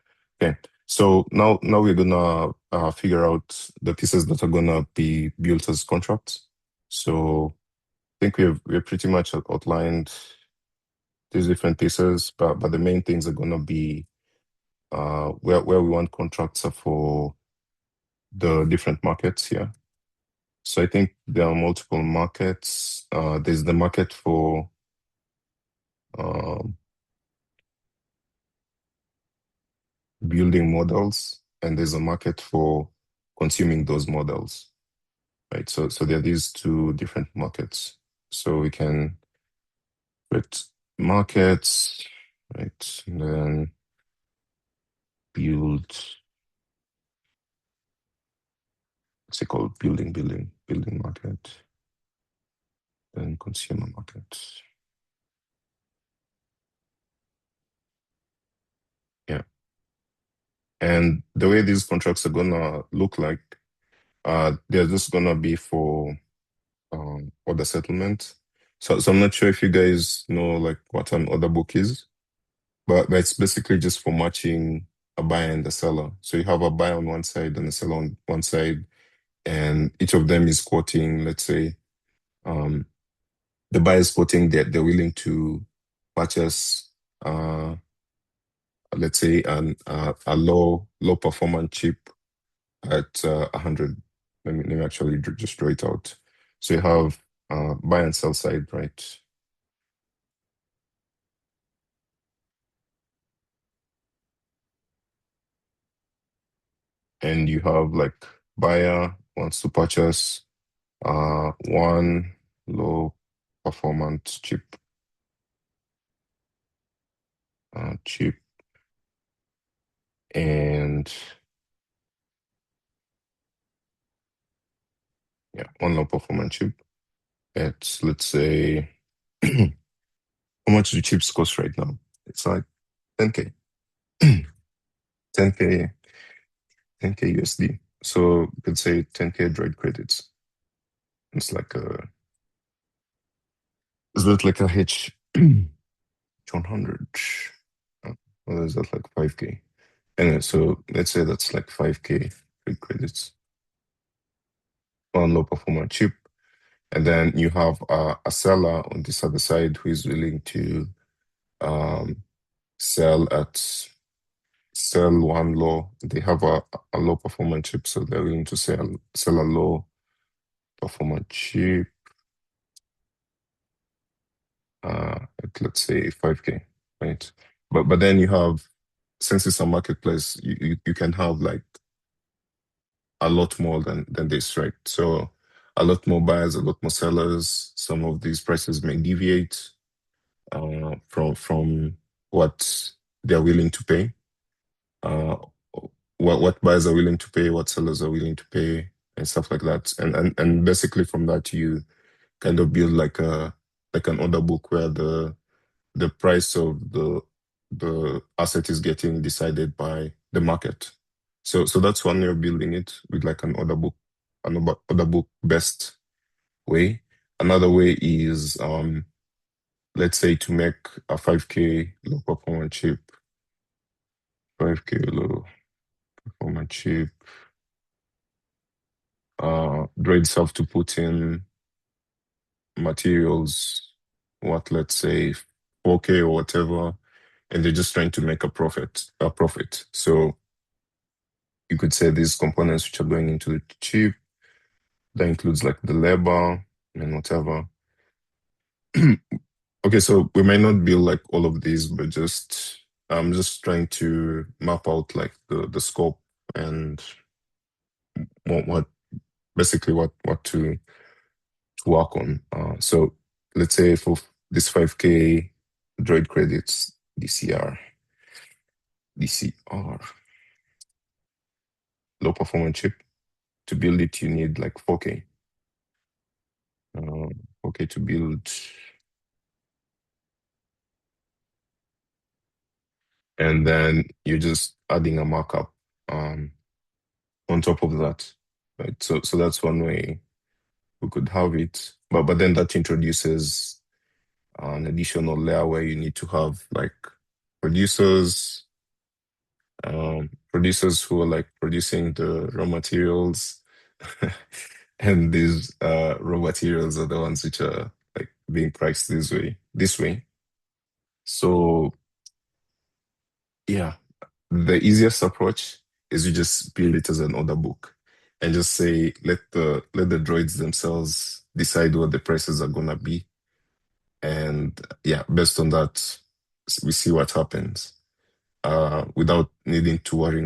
Okay. So now we're gonna figure out the pieces that are gonna be built as contracts. So I think we've pretty much outlined these different pieces, but the main things are gonna be where we want contracts are for the different markets here. So I think there are multiple markets. There's the market for um, building models, and there's a market for consuming those models, right? So there are these two different markets. So we can put markets, right? And then build, what's it called? Building market, then consumer market. Yeah. And the way these contracts are gonna look like they're just gonna be for order settlement. So I'm not sure if you guys know like what an order book is, but it's basically just for matching a buyer and a seller. So you have a buyer on one side and a seller on one side, and each of them is quoting, let's say, um, the buyer is quoting that they're willing to purchase, let's say, a low performance chip at 100. Let me actually just draw it out. So you have buy and sell side, right? And you have like buyer wants to purchase one low performance chip, and yeah, one low performance chip at, let's say, how much do chips cost right now? It's like 10K. 10K 10K USD. So you could say 10K Droid credits. It's like a is that like a H100? Or is that like 5K? Anyway, so let's say that's like 5K Droid credits on low performance chip. And then you have a seller on this other side who is willing to um, sell one low. They have a low performance chip, so they're willing to sell a low performance chip at, let's say, 5K, right? But then you have, since it's a marketplace, you can have like a lot more than this, right? So a lot more buyers, a lot more sellers. Some of these prices may deviate from what they're willing to pay. Uh, what buyers are willing to pay, what sellers are willing to pay, and stuff like that. And basically from that you kind of build like an order book where the price of the asset is getting decided by the market. So that's one way of building it with like order book best way. Another way is let's say to make a 5K low performance chip, 5K low performance chip, Droids have to put in materials, what, let's say 4K or whatever, and they're just trying to make a profit. So you could say these components which are going into the chip, that includes like the labor and whatever. Okay, so we might not build like all of these, but just I'm just trying to map out like the scope and what basically what to work on. So let's say for this 5K Droid credits, DCR, low performance chip. To build it, you need like 4K. 4K to build, and then you're just adding a markup on top of that, right? So that's one way we could have it, but then that introduces an additional layer where you need to have like producers, producers who are like producing the raw materials, and these raw materials are the ones which are like being priced this way. So yeah, the easiest approach is you just build it as an order book and just say let the droids themselves decide what the prices are gonna be, and yeah, based on that we see what happens, without needing to worry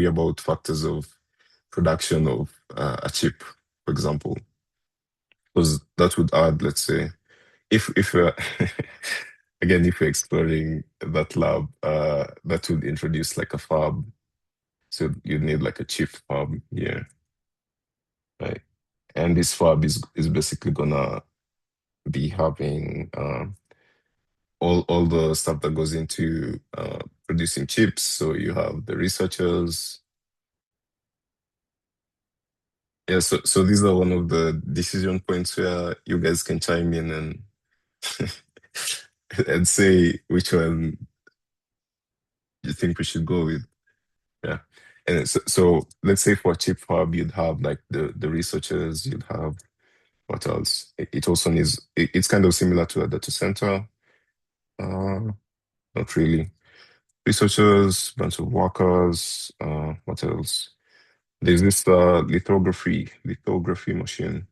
about factors of production of a chip, for example, because that would add, let's say, if again, if you're exploring that lab, that would introduce like a fab. So you need like a chip fab, yeah, right? And this fab is basically gonna be having all the stuff that goes into, producing chips. So you have the researchers, Yeah, so these are one of the decision points where you guys can chime in and and say which one you think we should go with. Yeah. And so let's say for Chip Hub, you'd have like the researchers, you'd have what else? It also needs, it's kind of similar to a data center. Uh, Not really. Researchers, bunch of workers, what else? There's this lithography machine.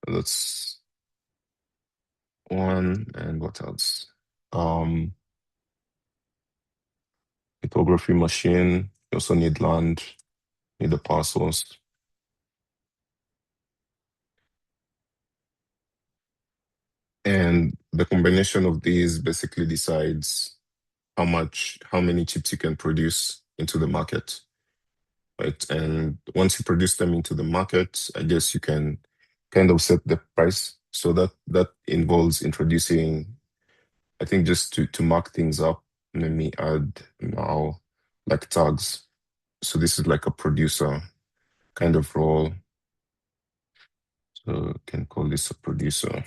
That's one, and what else? Um, Lithography machine. You also need land, need a power source. And the combination of these basically decides how many chips you can produce into the market, right? And once you produce them into the market, I guess you can kind of set the price. So that involves introducing, I think just to mark things up, let me add now like tags. So this is like a producer kind of role. So can call this a producer.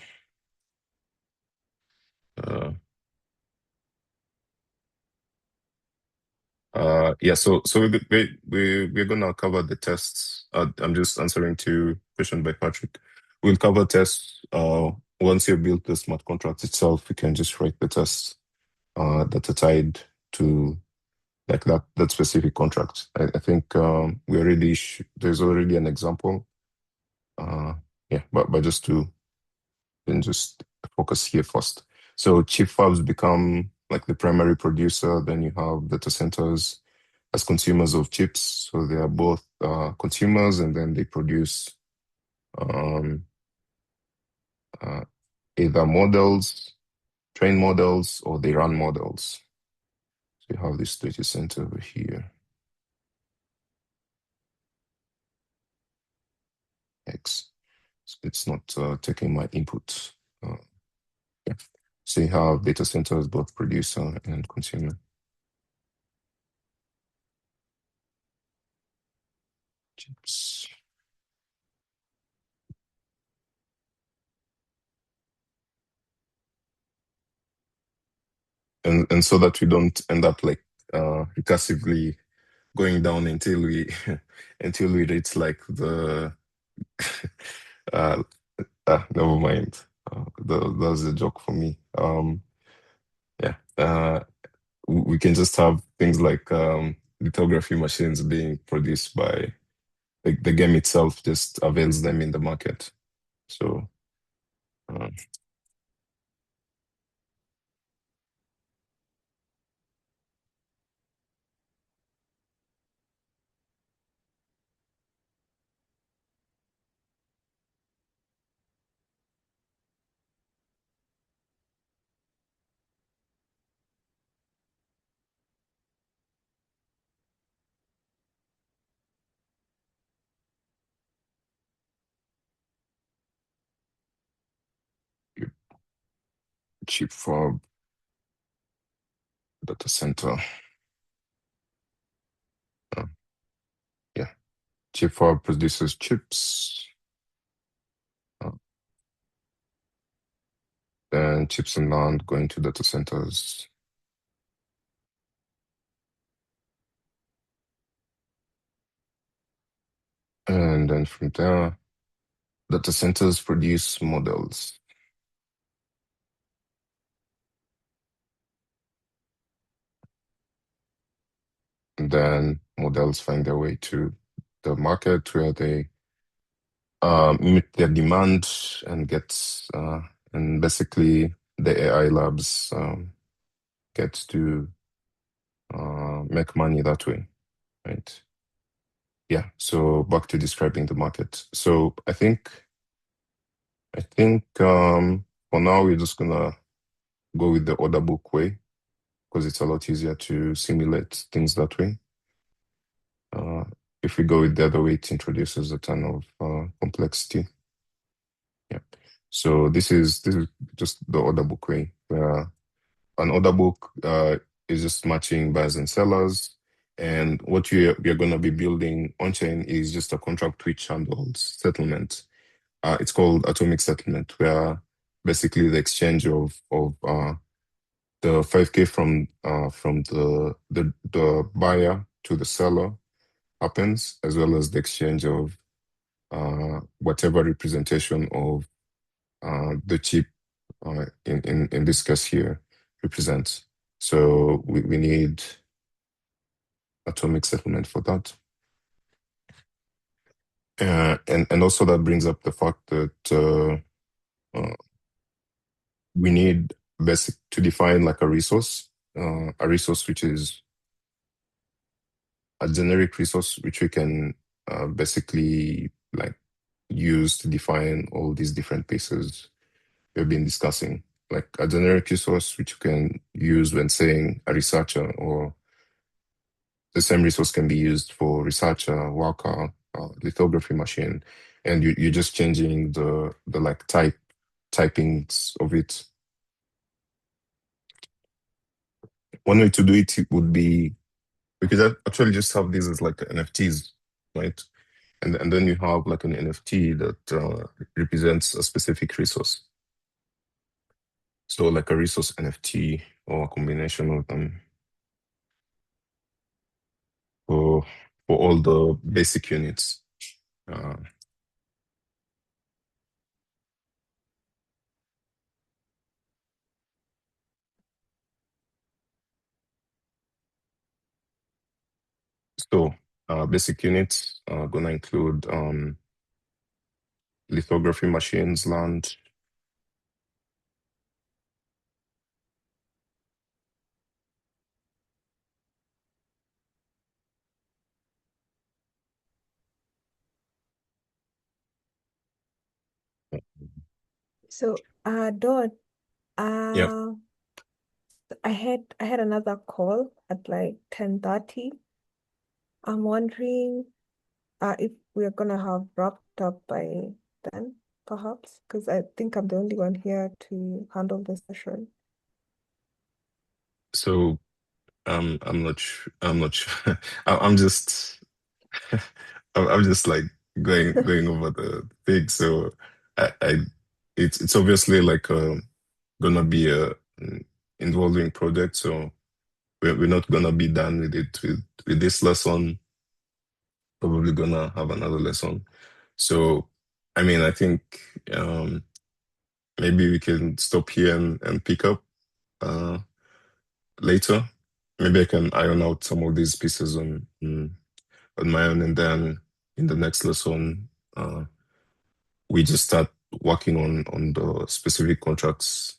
Uh, yeah, so we're gonna cover the tests. I'm just answering to question by Patrick. We'll cover tests. Once you build the smart contract itself, you can just write the tests that are tied to like that specific contract. I think we already there's already an example. Yeah, but just to then just focus here first. So chip fabs become like the primary producer. Then you have data centers as consumers of chips. So they are both consumers, and then they produce um, uh, either models, train models, or they run models. So you have this data center over here. X. So it's not taking my input. Yeah. So you have data centers, both producer and consumer. Chips. And so that we don't end up like recursively going down until we until we reach like the uh, never mind. That was a joke for me. Yeah. We can just have things like lithography machines being produced by like the game itself just avails them in the market. So uh, chip for data center. Uh, yeah. Chip for produces chips. Uh, then chips and land going to data centers. And then from there, data centers produce models. And then models find their way to the market where they meet their demand and and basically the AI labs get to make money that way, right? Yeah. So back to describing the market. So I think for now we're just gonna go with the order book way because it's a lot easier to simulate things that way. Uh, if we go with the other way, it introduces a ton of complexity. Yeah. So this is just the order book way, where an order book is just matching buyers and sellers. And what we are going to be building on-chain is just a contract which handles settlement. It's called atomic settlement, where basically the exchange of the 5K from the buyer to the seller happens, as well as the exchange of whatever representation of the chip in this case here represents. So we need atomic settlement for that. And also that brings up the fact that uh, we need basic to define like a resource which is a generic resource which we can basically like use to define all these different pieces we've been discussing. Like a generic resource which you can use when saying a researcher, or the same resource can be used for researcher, worker, lithography machine, and you're just changing the like typings of it. One way to do it would be, we could actually just have these as like NFTs, right? And then you have like an NFT that represents a specific resource. So like a resource NFT or a combination of them for for all the basic units. Uh, so basic units are gonna include lithography machines, land. So, Don, Yeah. uh, I had another call at like 10:30. I'm wondering if we're gonna have wrapped up by then, perhaps, because I think I'm the only one here to handle the session. So I'm not sure. I'm not sure. I'm just I'm just like going over the thing. So I it's obviously like gonna be a involving project. So we're not gonna be done with it with this lesson. Probably gonna have another lesson. So I mean, I think um maybe we can stop here and pick up uh later. Maybe I can iron out some of these pieces on my own, and then in the next lesson, we just start working on the specific contracts,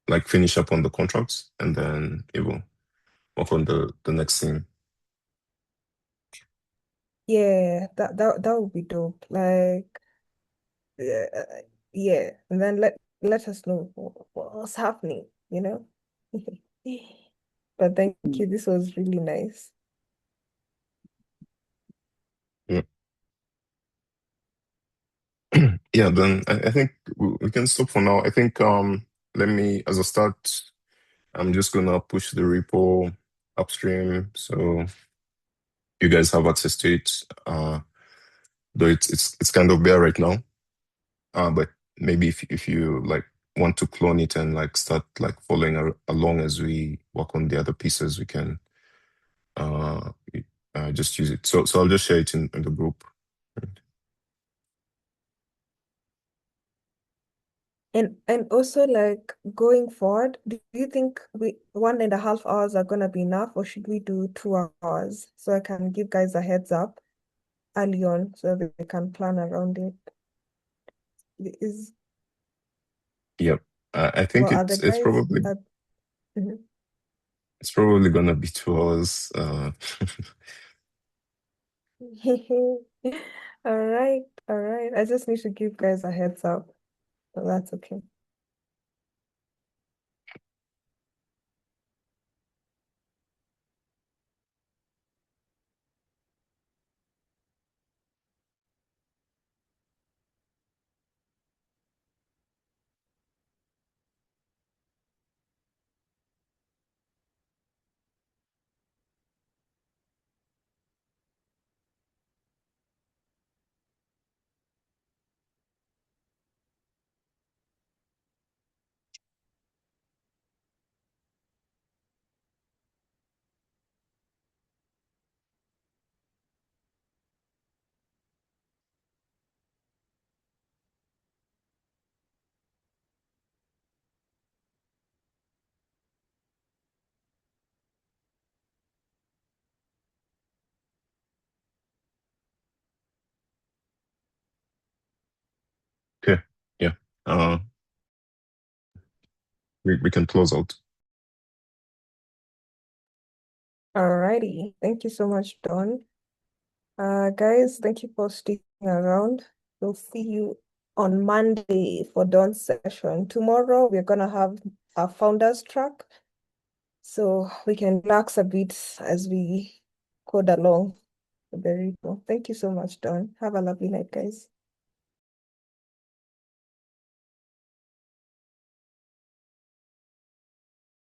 like finish up on the contracts, and then it will work on the next thing. Yeah, that would be dope. Like, yeah, yeah, and then let us know what's happening, you know? But thank you. This was really nice. Yeah, yeah. Then I think we can stop for now. I think let me as a start. I'm just gonna push the repo upstream so you guys have access to it. Though it's kind of bare right now. But maybe if you like want to clone it and like start like following along as we work on the other pieces, we can uh, just use it. So I'll just share it in the group. And also like going forward, do you think we 1.5 hours are gonna be enough, or should we do 2 hours so I can give guys a heads up early on so they can plan around it? Is Yep. I think well, are the guys mhm. it's probably gonna be 2 hours. All right, all right. I just need to give guys a heads up, but that's okay. Uh, we can close out. Alrighty. Thank you so much, Don. Guys, thank you for sticking around. We'll see you on Monday for Don's session. Tomorrow, we're gonna have our founders track, so we can relax a bit as we code along. Very cool. Thank you so much, Don. Have a lovely night, guys.